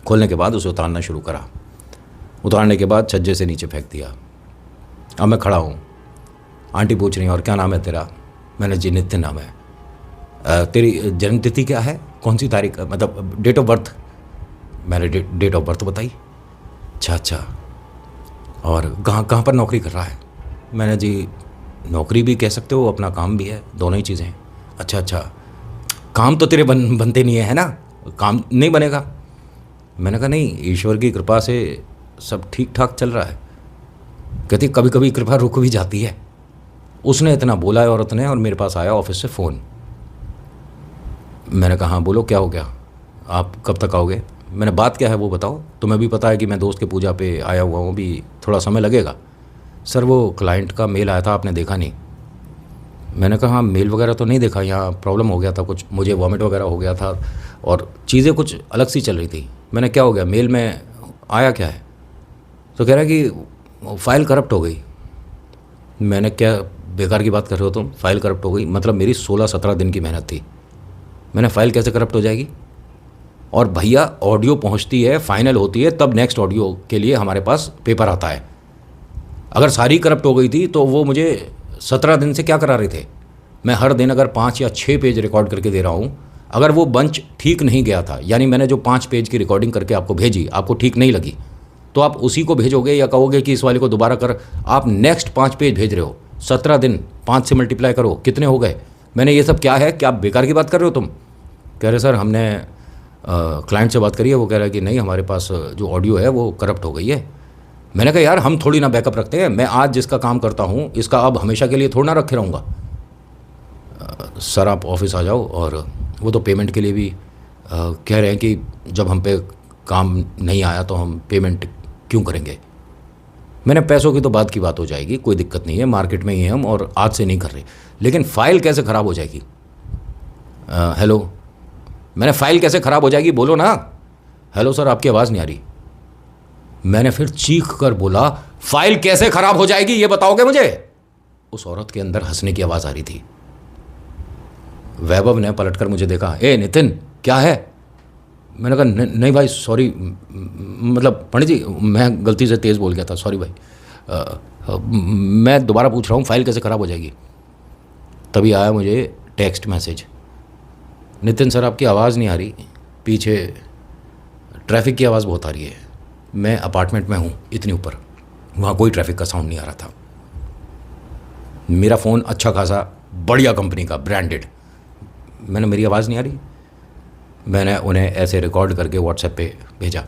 खोलने के बाद उसे उतारना शुरू करा। उतारने के बाद छज्जे से नीचे फेंक दिया। अब मैं खड़ा हूँ। आंटी पूछ रही हैं और क्या नाम है तेरा? मैंने जी नितिन नाम है। तेरी जन्मतिथि क्या है, कौन सी तारीख, मतलब डेट ऑफ बर्थ? मैंने डेट ऑफ बर्थ बताई। अच्छा, और कहाँ पर नौकरी कर रहा है? मैंने जी नौकरी भी कह सकते हो, अपना काम भी है, दोनों ही चीज़ें हैं। अच्छा, काम तो तेरे बनते नहीं है ना, काम नहीं बनेगा। मैंने कहा नहीं, ईश्वर की कृपा से सब ठीक ठाक चल रहा है। कहती कभी कभी कृपा रुक भी जाती है। उसने इतना बोला है औरत ने, और मेरे पास आया ऑफिस से फ़ोन। मैंने कहा हाँ बोलो, क्या हो गया, आप कब तक आओगे? मैंने बात क्या है वो बताओ, तुम्हें भी पता है कि मैं दोस्त के पूजा पे आया हुआ हूँ, भी थोड़ा समय लगेगा। सर वो क्लाइंट का मेल आया था, आपने देखा नहीं? मैंने कहा हाँ, मेल वगैरह तो नहीं देखा, यहाँ प्रॉब्लम हो गया था कुछ, मुझे वॉमिट वगैरह हो गया था और चीज़ें कुछ अलग सी चल रही थी। मैंने क्या हो गया, मेल में आया क्या है? तो कह रहा है कि फ़ाइल करप्ट हो गई। मैंने क्या बेकार की बात कर रहे हो तुम, फ़ाइल करप्ट हो गई? मतलब मेरी 16-17 दिन की मेहनत थी, मैंने फ़ाइल कैसे करप्ट हो जाएगी? और भैया ऑडियो पहुंचती है, फाइनल होती है, तब नेक्स्ट ऑडियो के लिए हमारे पास पेपर आता है। अगर सारी करप्ट हो गई थी तो वो मुझे 17 दिन से क्या करा रहे थे? मैं हर दिन अगर 5 या 6 पेज रिकॉर्ड करके दे रहा हूँ, अगर वो बंच ठीक नहीं गया था, यानी मैंने जो 5 पेज की रिकॉर्डिंग करके आपको भेजी, आपको ठीक नहीं लगी, तो आप उसी को भेजोगे या कहोगे कि इस वाले को दोबारा कर? आप नेक्स्ट 5 पेज भेज रहे हो, 17 दिन, 5 से मल्टीप्लाई करो, कितने हो गए? मैंने ये सब क्या है, क्या बेकार की बात कर रहे हो तुम? कह रहे सर हमने क्लाइंट से बात करी है, वो कह रहा है कि नहीं हमारे पास जो ऑडियो है वो करप्ट हो गई है। मैंने कहा यार हम थोड़ी ना बैकअप रखते हैं, मैं आज जिसका काम करता हूँ इसका अब हमेशा के लिए थोड़ा ना रखे रहूँगा। सर आप ऑफिस आ जाओ, और वो तो पेमेंट के लिए भी कह रहे हैं कि जब हम पे काम नहीं आया तो हम पेमेंट क्यों करेंगे। मैंने पैसों की तो बात की बात हो जाएगी, कोई दिक्कत नहीं है, मार्केट में ही हम और आज से नहीं कर रहे, लेकिन फ़ाइल कैसे ख़राब हो जाएगी? हेलो, मैंने फ़ाइल कैसे ख़राब हो जाएगी बोलो ना। हेलो सर आपकी आवाज़ नहीं आ रही। मैंने फिर चीख कर बोला फ़ाइल कैसे ख़राब हो जाएगी ये बताओगे मुझे? उस औरत के अंदर हंसने की आवाज़ आ रही थी। वैभव ने पलटकर मुझे देखा, ए नितिन क्या है? मैंने कहा नहीं भाई सॉरी, मतलब पंडित जी मैं गलती से तेज़ बोल गया था, सॉरी भाई। मैं दोबारा पूछ रहा हूँ फ़ाइल कैसे ख़राब हो जाएगी? तभी आया मुझे टेक्स्ट मैसेज, नितिन सर आपकी आवाज़ नहीं आ रही, पीछे ट्रैफिक की आवाज़ बहुत आ रही है। मैं अपार्टमेंट में हूँ इतनी ऊपर, वहाँ कोई ट्रैफिक का साउंड नहीं आ रहा था। मेरा फ़ोन अच्छा खासा बढ़िया कंपनी का, ब्रांडेड। मैंने मेरी आवाज़ नहीं आ रही, मैंने उन्हें ऐसे रिकॉर्ड करके व्हाट्सएप पे भेजा।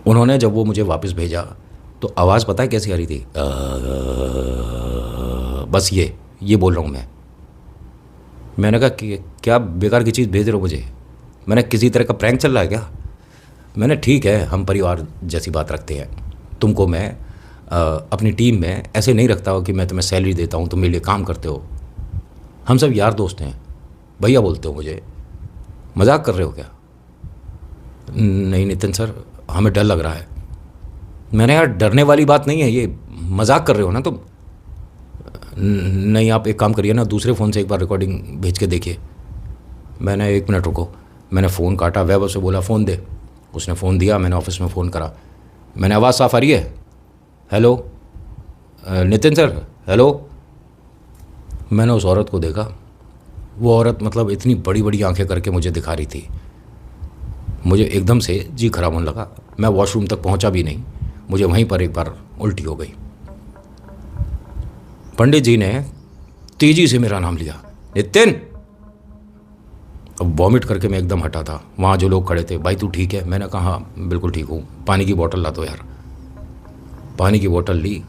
उन्होंने जब वो मुझे वापस भेजा तो आवाज़ पता है कैसी आ रही थी? बस ये बोल रहा हूँ मैं। मैंने कहा कि क्या बेकार की चीज़ भेज रहे हो मुझे? मैंने किसी तरह का प्रैंक चल रहा है क्या? मैंने ठीक है हम परिवार जैसी बात रखते हैं, तुमको मैं अपनी टीम में ऐसे नहीं रखता हो कि मैं तुम्हें सैलरी देता हूँ तुम मेरे लिए काम करते हो, हम सब यार दोस्त हैं। भैया बोलते हो मुझे, मजाक कर रहे हो क्या? नहीं नितिन सर हमें डर लग रहा है। मैंने यार डरने वाली बात नहीं है, ये मजाक कर रहे हो ना तुम? नहीं आप एक काम करिए ना, दूसरे फ़ोन से एक बार रिकॉर्डिंग भेज के देखिए। मैंने 1 मिनट रुको, मैंने फ़ोन काटा, वैभव से बोला फ़ोन दे, उसने फ़ोन दिया, मैंने ऑफिस में फ़ोन करा। मैंने आवाज़ साफ़ आ रही है? Hello Nitin sir, hello. मैंने उस औरत को देखा, वो औरत मतलब इतनी बड़ी बड़ी आंखें करके मुझे दिखा रही थी। मुझे एकदम से जी खराब होने लगा, मैं वॉशरूम तक पहुंचा भी नहीं, मुझे वहीं पर एक बार उल्टी हो गई। पंडित जी ने तेजी से मेरा नाम लिया, नितिन। अब वॉमिट करके मैं एकदम हटा था। वहाँ जो लोग खड़े थे, भाई तू ठीक है? मैंने कहा हाँ बिल्कुल ठीक हूँ, पानी की बोतल ला दो यार। पानी की बोतल ली,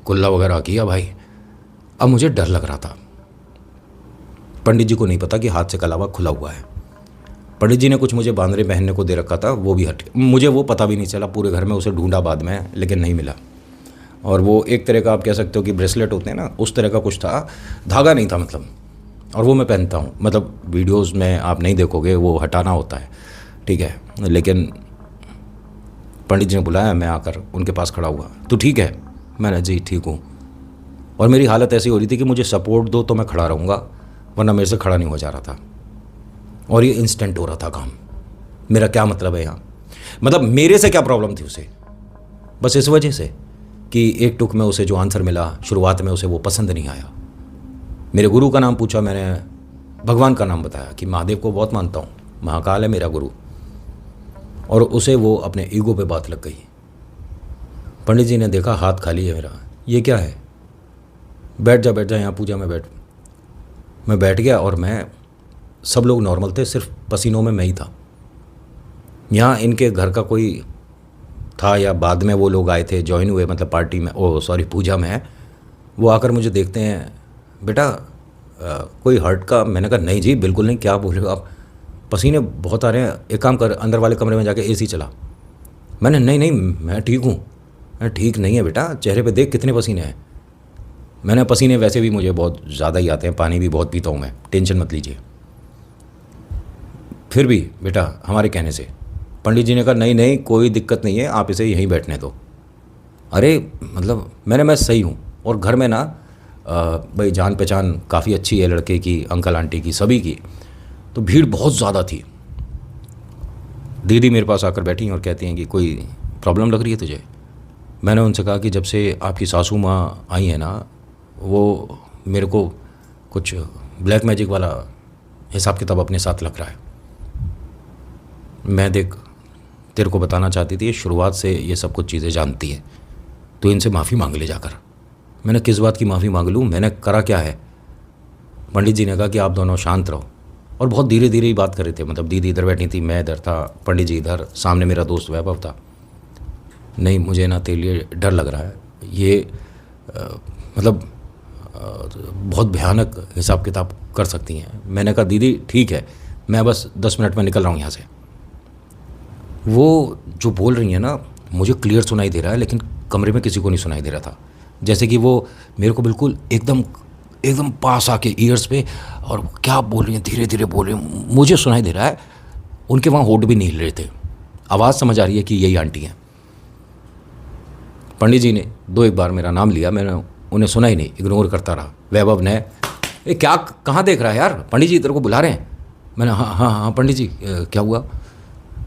कुल्ला वगैरह किया भाई। अब मुझे डर लग रहा था। पंडित जी को नहीं पता कि हाथ से कलावा खुला हुआ है। पंडित जी ने कुछ मुझे बांदरे पहनने को दे रखा था, वो भी हट, मुझे वो पता भी नहीं चला। पूरे घर में उसे ढूंढा बाद में, लेकिन नहीं मिला। और वो एक तरह का आप कह सकते हो कि ब्रेसलेट होते हैं ना, उस तरह का कुछ था, धागा नहीं था मतलब। और वो मैं पहनता हूँ, मतलब वीडियोस में आप नहीं देखोगे, वो हटाना होता है, ठीक है। लेकिन पंडित जी ने बुलाया, मैं आकर उनके पास खड़ा हुआ, तो ठीक है, मैंने जी ठीक हूँ। और मेरी हालत ऐसी हो रही थी कि मुझे सपोर्ट दो तो मैं खड़ा रहूँगा, वरना मेरे से खड़ा नहीं हो जा रहा था। और ये इंस्टेंट हो रहा था काम। मेरा क्या मतलब है यहाँ, मतलब मेरे से क्या प्रॉब्लम थी उसे, बस इस वजह से कि एक टुक में उसे जो आंसर मिला शुरुआत में उसे वो पसंद नहीं आया। मेरे गुरु का नाम पूछा, मैंने भगवान का नाम बताया कि महादेव को बहुत मानता हूँ, महाकाल है मेरा गुरु, और उसे वो अपने ईगो पे बात लग गई। पंडित जी ने देखा हाथ खाली है मेरा, ये क्या है, बैठ जा यहाँ पूजा में बैठ। मैं बैठ गया और मैं, सब लोग नॉर्मल थे, सिर्फ पसीनों में मैं ही था। यहाँ इनके घर का कोई था या बाद में वो लोग आए थे, ज्वाइन हुए मतलब पार्टी में, ओ सॉरी पूजा में, वो आकर मुझे देखते हैं, बेटा कोई हर्ट का। मैंने कहा नहीं जी बिल्कुल नहीं, क्या बोल रहे हो आप, पसीने बहुत आ रहे हैं, एक काम कर अंदर वाले कमरे में जाके एसी चला। मैंने नहीं मैं ठीक हूँ। मैं ठीक नहीं है बेटा, चेहरे पे देख कितने पसीने हैं। मैंने पसीने वैसे भी मुझे बहुत ज़्यादा ही आते हैं, पानी भी बहुत पीता हूँ मैं, टेंशन मत लीजिए। फिर भी बेटा हमारे कहने से पंडित जी ने कहा नहीं कोई दिक्कत नहीं है, आप इसे यहीं बैठने दो। अरे मतलब मैं सही हूँ, और घर में ना भाई जान पहचान काफ़ी अच्छी है लड़के की, अंकल आंटी की, सभी की, तो भीड़ बहुत ज़्यादा थी। दीदी मेरे पास आकर बैठी और कहती हैं कि कोई प्रॉब्लम लग रही है तुझे। मैंने उनसे कहा कि जब से आपकी सासू माँ आई है ना, वो मेरे को कुछ ब्लैक मैजिक वाला हिसाब किताब अपने साथ लग रहा है। मैं देख तेरे को बताना चाहती थी, शुरुआत से ये सब कुछ चीज़ें जानती है, तो इनसे माफ़ी मांग ले जाकर। मैंने किस बात की माफ़ी मांग लूँ, मैंने करा क्या है। पंडित जी ने कहा कि आप दोनों शांत रहो, और बहुत धीरे धीरे ही बात कर रहे थे, मतलब दीदी इधर बैठी थी, मैं इधर था, पंडित जी इधर, सामने मेरा दोस्त वैभव था। नहीं मुझे ना तेरे लिए डर लग रहा है, ये मतलब बहुत भयानक हिसाब किताब कर सकती हैं। मैंने कहा दीदी ठीक है, मैं बस 10 मिनट में निकल रहा हूँ यहाँ से। वो जो बोल रही हैं ना, मुझे क्लियर सुनाई दे रहा है, लेकिन कमरे में किसी को नहीं सुनाई दे रहा था। जैसे कि वो मेरे को बिल्कुल एकदम पास आके ईयर्स पे, और क्या बोल रही हैं, धीरे धीरे बोल रही हैं, मुझे सुनाई दे रहा है। उनके वहाँ होठ भी नहीं हिल रहे थे, आवाज़ समझ आ रही है कि यही आंटी हैं। पंडित जी ने 2-1 बार मेरा नाम लिया, मैंने उन्हें सुना ही नहीं, इग्नोर करता रहा। वैभव ने क्या कहाँ देख रहा है यार, पंडित जी तेरे को बुला रहे हैं। मैंने हाँ पंडित जी क्या हुआ।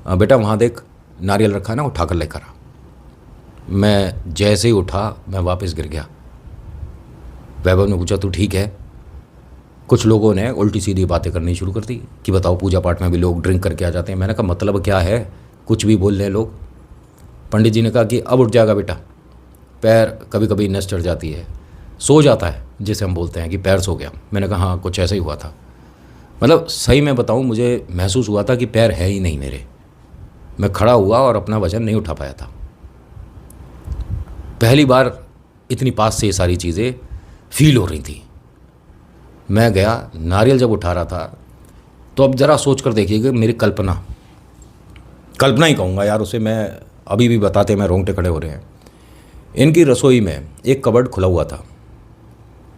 बेटा वहाँ देख नारियल रखा है ना, उठाकर लेकर आ। मैं जैसे ही उठा मैं वापस गिर गया। वैभव ने पूछा तू ठीक है। कुछ लोगों ने उल्टी सीधी बातें करनी शुरू कर दी कि बताओ पूजा पाठ में भी लोग ड्रिंक करके आ जाते हैं। मैंने कहा मतलब क्या है, कुछ भी बोल रहे हैं लोग। पंडित जी ने कहा कि अब उठ जाएगा बेटा, पैर कभी कभी नस चढ़ जाती है, सो जाता है जिसे हम बोलते हैं कि पैर सो गया। मैंने कहा हाँ कुछ ऐसा ही हुआ था। मतलब सही में बताऊँ, मुझे महसूस हुआ था कि पैर है ही नहीं मेरे। मैं खड़ा हुआ और अपना वजन नहीं उठा पाया था। पहली बार इतनी पास से ये सारी चीज़ें फील हो रही थी। मैं गया, नारियल जब उठा रहा था, तो अब ज़रा सोच कर देखिएगा, मेरी कल्पना ही कहूँगा यार उसे, मैं अभी भी बताते मैं रोंगटे खड़े हो रहे हैं। इनकी रसोई में एक कबर्ड खुला हुआ था।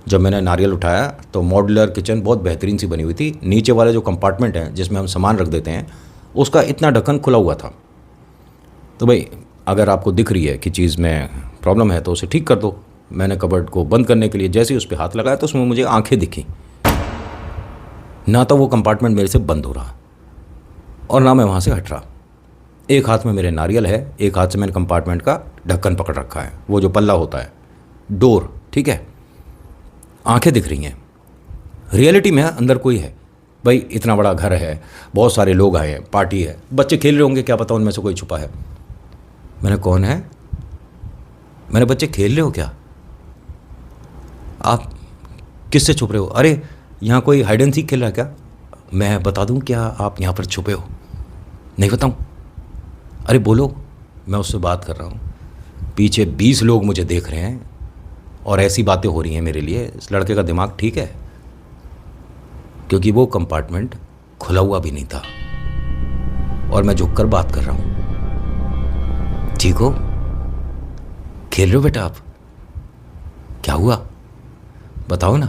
जब मैंने नारियल उठाया तो मॉड्यूलर किचन बहुत बेहतरीन सी बनी हुई थी। नीचे वाले जो कंपार्टमेंट हैं जिसमें हम सामान रख देते हैं, उसका इतना ढक्कन खुला हुआ था। तो भाई अगर आपको दिख रही है कि चीज़ में प्रॉब्लम है तो उसे ठीक कर दो। मैंने कबर्ड को बंद करने के लिए जैसे ही उस पर हाथ लगाया तो उसमें मुझे आंखें दिखी। ना तो वो कंपार्टमेंट मेरे से बंद हो रहा और ना मैं वहाँ से हट रहा। एक हाथ में मेरे नारियल है, एक हाथ से मैंने कंपार्टमेंट का ढक्कन पकड़ रखा है, वो जो पल्ला होता है, डोर, ठीक है। आंखें दिख रही हैं, रियलिटी में अंदर कोई है। भाई इतना बड़ा घर है, बहुत सारे लोग आए हैं, पार्टी है, बच्चे खेल रहे होंगे, क्या पता उनमें से कोई छुपा है। मैंने कौन है, मैंने बच्चे खेल रहे हो क्या, आप किससे छुप रहे हो? अरे यहाँ कोई हाइड एंड सीक खेल रहा है क्या? मैं बता दूँ क्या आप यहाँ पर छुपे हो? नहीं बताऊँ? अरे बोलो, मैं उससे बात कर रहा हूँ। पीछे 20 लोग मुझे देख रहे हैं और ऐसी बातें हो रही हैं मेरे लिए। इस लड़के का दिमाग ठीक है, क्योंकि वो कंपार्टमेंट खुला हुआ भी नहीं था और मैं झुककर बात कर रहा हूँ। ठीक हो, खेल रहे हो बेटा आप? क्या हुआ बताओ ना।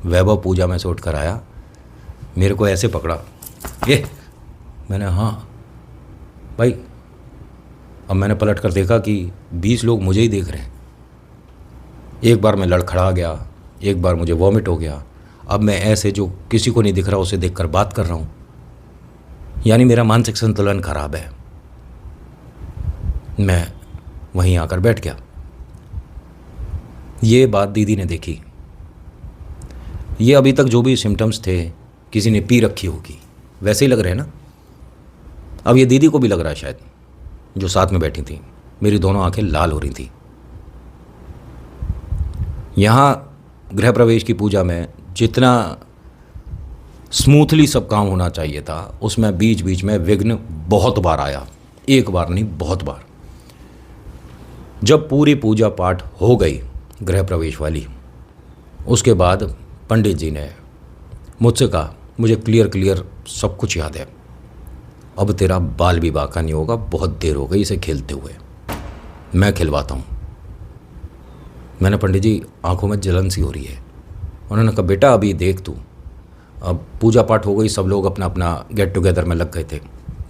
वैभव पूजा में से उठ कर आया, मेरे को ऐसे पकड़ा, ये मैंने हाँ भाई। अब मैंने पलट कर देखा कि 20 लोग मुझे ही देख रहे हैं। एक बार मैं लड़खड़ा गया, एक बार मुझे वॉमिट हो गया। अब मैं ऐसे जो किसी को नहीं दिख रहा उसे देखकर बात कर रहा हूँ, यानी मेरा मानसिक संतुलन खराब है। मैं वहीं आकर बैठ गया। ये बात दीदी ने देखी। ये अभी तक जो भी सिम्टम्स थे किसी ने पी रखी होगी, वैसे ही लग रहे हैं ना। अब ये दीदी को भी लग रहा है शायद, जो साथ में बैठी थी। मेरी दोनों आंखें लाल हो रही थी। यहाँ गृह प्रवेश की पूजा में जितना स्मूथली सब काम होना चाहिए था, उसमें बीच बीच में विघ्न बहुत बार आया। एक बार नहीं, बहुत बार। जब पूरी पूजा पाठ हो गई गृह प्रवेश वाली, उसके बाद पंडित जी ने मुझसे कहा, मुझे क्लियर सब कुछ याद है, अब तेरा बाल विवाह का नहीं होगा, बहुत देर हो गई इसे खेलते हुए, मैं खिलवाता हूँ। मैंने पंडित जी आंखों में जलन सी हो रही है। उन्होंने कहा बेटा अभी देख तू, अब पूजा पाठ हो गई, सब लोग अपना अपना गेट टुगेदर में लग गए थे।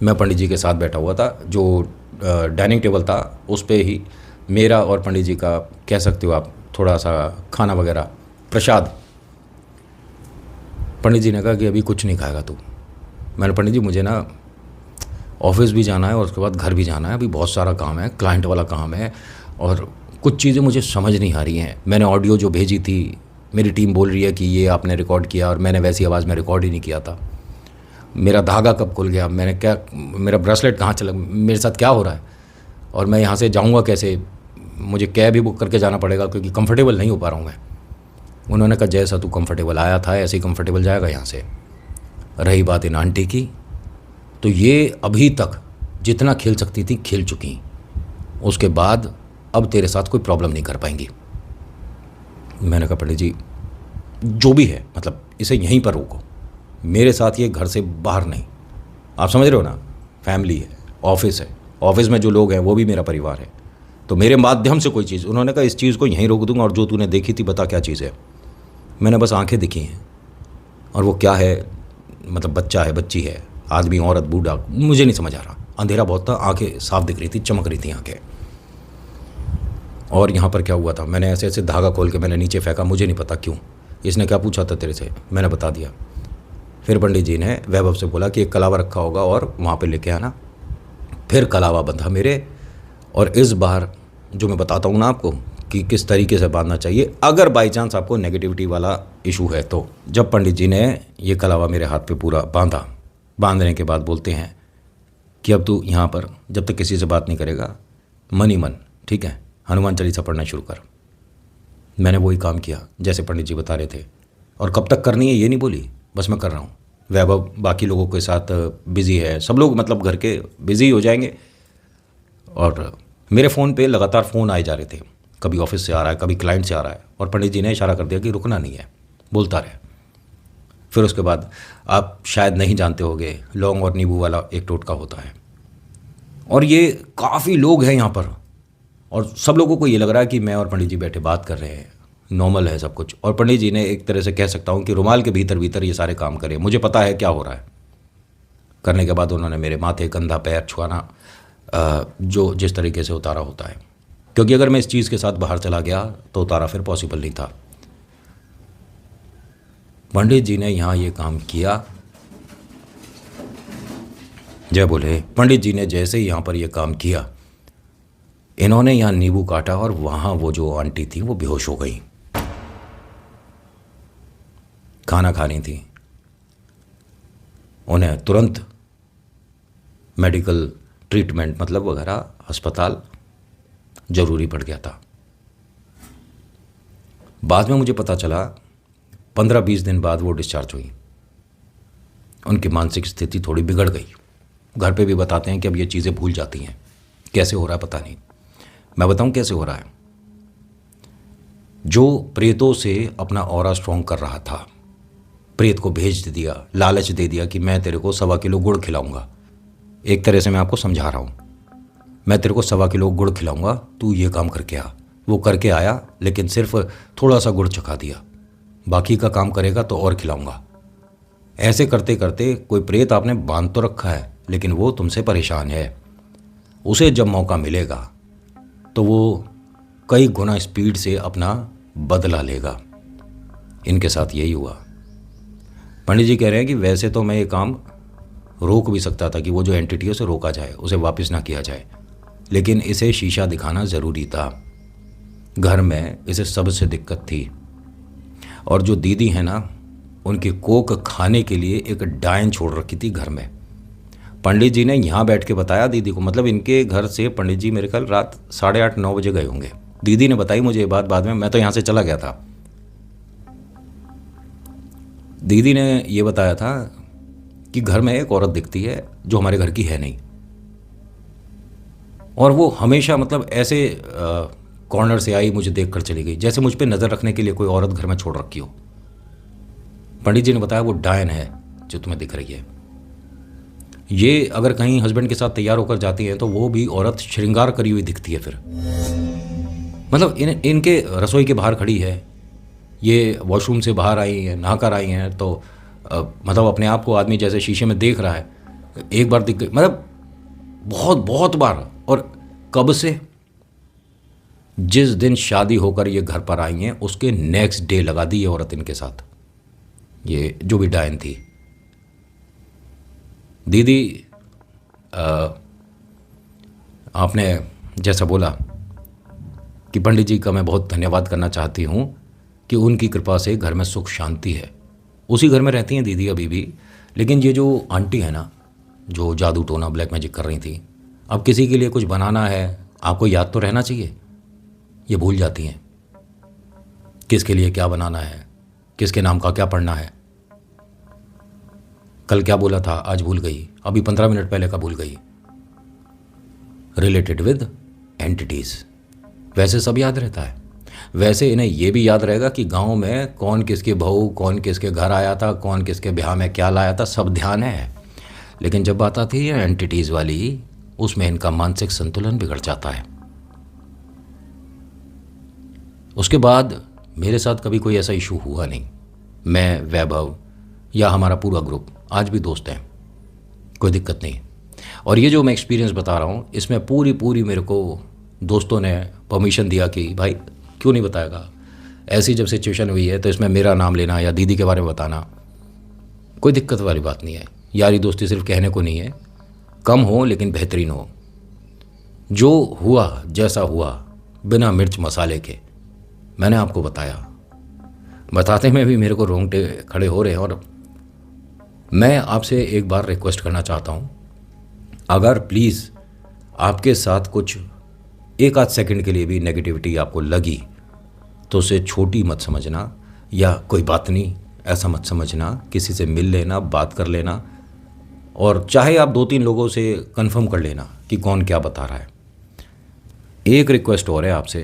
मैं पंडित जी के साथ बैठा हुआ था, जो डाइनिंग टेबल था उस पर ही मेरा और पंडित जी का, कह सकते हो आप, थोड़ा सा खाना वगैरह, प्रसाद। पंडित जी ने कहा कि अभी कुछ नहीं खाएगा तू। मैंने पंडित जी मुझे ना ऑफिस भी जाना है और उसके बाद घर भी जाना है, अभी बहुत सारा काम है, क्लाइंट वाला काम है, और कुछ चीज़ें मुझे समझ नहीं आ रही हैं। मैंने ऑडियो जो भेजी थी, मेरी टीम बोल रही है कि ये आपने रिकॉर्ड किया, और मैंने वैसी आवाज़ में रिकॉर्ड ही नहीं किया था। मेरा धागा कब खुल गया, मैंने क्या, मेरा ब्रेसलेट कहाँ चला, मेरे साथ क्या हो रहा है, और मैं यहाँ से जाऊँगा कैसे। मुझे कैब ही बुक करके जाना पड़ेगा क्योंकि कंफर्टेबल नहीं हो पा रहा हूँ मैं। उन्होंने कहा जैसा तू कंफर्टेबल आया था ऐसे ही कंफर्टेबल जाएगा यहाँ से। रही बात इन आंटी की, तो ये अभी तक जितना खेल सकती थी खेल चुकी, उसके बाद अब तेरे साथ कोई प्रॉब्लम नहीं कर पाएंगी। मैंने कहा पंडित जी जो भी है, मतलब इसे यहीं पर रोको, मेरे साथ ये घर से बाहर नहीं। आप समझ रहे हो ना, फैमिली है, ऑफिस है, ऑफिस में जो लोग हैं वो भी मेरा परिवार है, तो मेरे माध्यम से कोई चीज़। उन्होंने कहा इस चीज़ को यहीं रोक दूंगा, और जो तूने देखी थी बता क्या चीज़ है। मैंने बस आंखें दिखी हैं, और वो क्या है, मतलब बच्चा है, बच्ची है, आदमी, औरत, बूढ़ा, मुझे नहीं समझ आ रहा। अंधेरा बहुत था, आंखें साफ दिख रही थी, चमक रही थी आंखें। और यहाँ पर क्या हुआ था, मैंने ऐसे ऐसे धागा खोल के मैंने नीचे फेंका, मुझे नहीं पता क्यों। इसने क्या पूछा था तेरे से, मैंने बता दिया। फिर पंडित जी ने वैभव से बोला कि एक कलावा रखा होगा और वहाँ पे लेके आना। फिर कलावा बंधा मेरे, और इस बार जो मैं बताता हूँ ना आपको कि किस तरीके से बांधना चाहिए, अगर बाई चांस आपको नेगेटिविटी वाला इशू है तो। जब पंडित जी ने ये कलावा मेरे हाथ पे पूरा बांधा, बांधने के बाद बोलते हैं कि अब तू यहाँ पर जब तक किसी से बात नहीं करेगा, मन ही मन, ठीक है, हनुमान चालीसा पढ़ना शुरू कर। मैंने वही काम किया जैसे पंडित जी बता रहे थे, और कब तक करनी है ये नहीं बोली, बस मैं कर रहा हूँ। वैभव बाकी लोगों के साथ बिज़ी है, सब लोग मतलब घर के बिज़ी हो जाएंगे, और मेरे फ़ोन पे लगातार फ़ोन आए जा रहे थे, कभी ऑफिस से आ रहा है, कभी क्लाइंट से आ रहा है, और पंडित जी ने इशारा कर दिया कि रुकना नहीं है, बोलता रहे। फिर उसके बाद आप शायद नहीं जानते होंगे, लौंग और नींबू वाला एक टोटका होता है, और ये काफ़ी लोग हैं यहाँ पर, और सब लोगों को ये लग रहा है कि मैं और पंडित जी बैठे बात कर रहे हैं, नॉर्मल है सब कुछ। और पंडित जी ने एक तरह से कह सकता हूँ कि रुमाल के भीतर भीतर ये सारे काम करे, मुझे पता है क्या हो रहा है। करने के बाद उन्होंने मेरे माथे, कंधा, पैर छुआना जो जिस तरीके से उतारा होता है, क्योंकि अगर मैं इस चीज़ के साथ बाहर चला गया तो उतारा फिर पॉसिबल नहीं था। पंडित जी ने यहाँ ये काम किया, जय बोले। पंडित जी ने जैसे ही यहाँ पर ये काम किया, इन्होंने यहाँ नींबू काटा, और वहाँ वो जो आंटी थी वो बेहोश हो गई, खाना खा रही थी। उन्हें तुरंत मेडिकल ट्रीटमेंट मतलब वगैरह अस्पताल ज़रूरी पड़ गया था। बाद में मुझे पता चला 15-20 दिन बाद वो डिस्चार्ज हुई। उनकी मानसिक स्थिति थोड़ी बिगड़ गई। घर पे भी बताते हैं कि अब ये चीज़ें भूल जाती हैं। कैसे हो रहा है पता नहीं, मैं बताऊं कैसे हो रहा है। जो प्रेतों से अपना ऑरा स्ट्रॉन्ग कर रहा था, प्रेत को भेज दिया, लालच दे दिया कि मैं तेरे को 1.25 किलो गुड़ खिलाऊंगा। एक तरह से मैं आपको समझा रहा हूँ, मैं तेरे को 1.25 किलो गुड़ खिलाऊंगा, तू ये काम करके आ। वो करके आया, लेकिन सिर्फ थोड़ा सा गुड़ चखा दिया, बाकी का काम करेगा तो और खिलाऊंगा। ऐसे करते करते कोई प्रेत आपने बांध तो रखा है, लेकिन वो तुमसे परेशान है। उसे जब मौका मिलेगा तो वो कई गुना स्पीड से अपना बदला लेगा। इनके साथ यही हुआ। पंडित जी कह रहे हैं कि वैसे तो मैं ये काम रोक भी सकता था कि वो जो एंटिटी है उसे रोका जाए, उसे वापस ना किया जाए, लेकिन इसे शीशा दिखाना ज़रूरी था। घर में इसे सबसे दिक्कत थी। और जो दीदी है ना, उनकी कोक खाने के लिए एक डायन छोड़ रखी थी घर में। पंडित जी ने यहाँ बैठ के बताया दीदी को, मतलब इनके घर से पंडित जी मेरे ख्याल रात 8:30-9 बजे गए होंगे। दीदी ने बताई मुझे ये बात बाद में, मैं तो यहाँ से चला गया था। दीदी ने ये बताया था कि घर में एक औरत दिखती है जो हमारे घर की है नहीं, और वो हमेशा मतलब ऐसे कॉर्नर से आई, मुझे देख कर चली गई, जैसे मुझ पर नज़र रखने के लिए कोई औरत घर में छोड़ रखी हो। पंडित जी ने बताया वो डायन है जो तुम्हें दिख रही है। ये अगर कहीं हस्बैंड के साथ तैयार होकर जाती है तो वो भी औरत श्रृंगार करी हुई दिखती है। फिर मतलब इनके रसोई के बाहर खड़ी है, ये वॉशरूम से बाहर आई हैं, नहाकर आई हैं, तो मतलब अपने आप को आदमी जैसे शीशे में देख रहा है, एक बार दिख गई, मतलब बहुत बहुत बार। और कब से? जिस दिन शादी होकर ये घर पर आई हैं उसके नेक्स्ट डे लगा दी ये औरत इनके साथ, ये जो भी डायन थी। दीदी आपने जैसा बोला कि पंडित जी का मैं बहुत धन्यवाद करना चाहती हूँ कि उनकी कृपा से घर में सुख शांति है। उसी घर में रहती हैं दीदी अभी भी, लेकिन ये जो आंटी है ना, जो जादू टोना ब्लैक मैजिक कर रही थी, अब किसी के लिए कुछ बनाना है, आपको याद तो रहना चाहिए, ये भूल जाती हैं किसके लिए क्या बनाना है, किसके नाम का क्या पढ़ना है। कल क्या बोला था आज भूल गई, अभी 15 मिनट पहले का भूल गई। Related with entities. वैसे सब याद रहता है, वैसे इन्हें ये भी याद रहेगा कि गांव में कौन किसकी बहू, कौन किसके घर आया था, कौन किसके ब्याह में क्या लाया था, सब ध्यान है। लेकिन जब बात आती है एंटिटीज़ वाली, उसमें इनका मानसिक संतुलन बिगड़ जाता है। उसके बाद मेरे साथ कभी कोई ऐसा इशू हुआ नहीं। मैं, वैभव या हमारा पूरा ग्रुप आज भी दोस्त हैं, कोई दिक्कत नहीं। और ये जो मैं एक्सपीरियंस बता रहा हूँ, इसमें पूरी मेरे को दोस्तों ने परमिशन दिया कि भाई क्यों नहीं बताएगा, ऐसी जब सिचुएशन हुई है तो इसमें मेरा नाम लेना या दीदी के बारे में बताना कोई दिक्कत वाली बात नहीं है। यारी दोस्ती सिर्फ कहने को नहीं है, कम हो लेकिन बेहतरीन हो। जो हुआ जैसा हुआ, बिना मिर्च मसाले के मैंने आपको बताया। बताते में भी मेरे को रोंगटे खड़े हो रहे हैं। और मैं आपसे एक बार रिक्वेस्ट करना चाहता हूँ, अगर प्लीज़ आपके साथ कुछ एक आध सेकंड के लिए भी नेगेटिविटी आपको लगी तो उसे छोटी मत समझना, या कोई बात नहीं ऐसा मत समझना। किसी से मिल लेना, बात कर लेना, और चाहे आप 2-3 लोगों से कंफर्म कर लेना कि कौन क्या बता रहा है। एक रिक्वेस्ट और है आपसे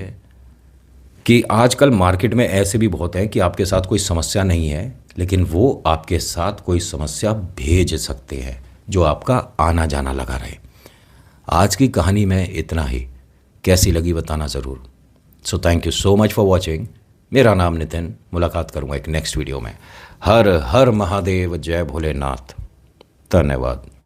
कि आजकल मार्केट में ऐसे भी बहुत हैं कि आपके साथ कोई समस्या नहीं है, लेकिन वो आपके साथ कोई समस्या भेज सकते हैं जो आपका आना जाना लगा रहे। आज की कहानी में इतना ही। कैसी लगी बताना ज़रूर। So thank you so much for watching. मेरा नाम नितिन। मुलाकात करूँगा एक नेक्स्ट वीडियो में। हर हर महादेव, जय भोलेनाथ। धन्यवाद।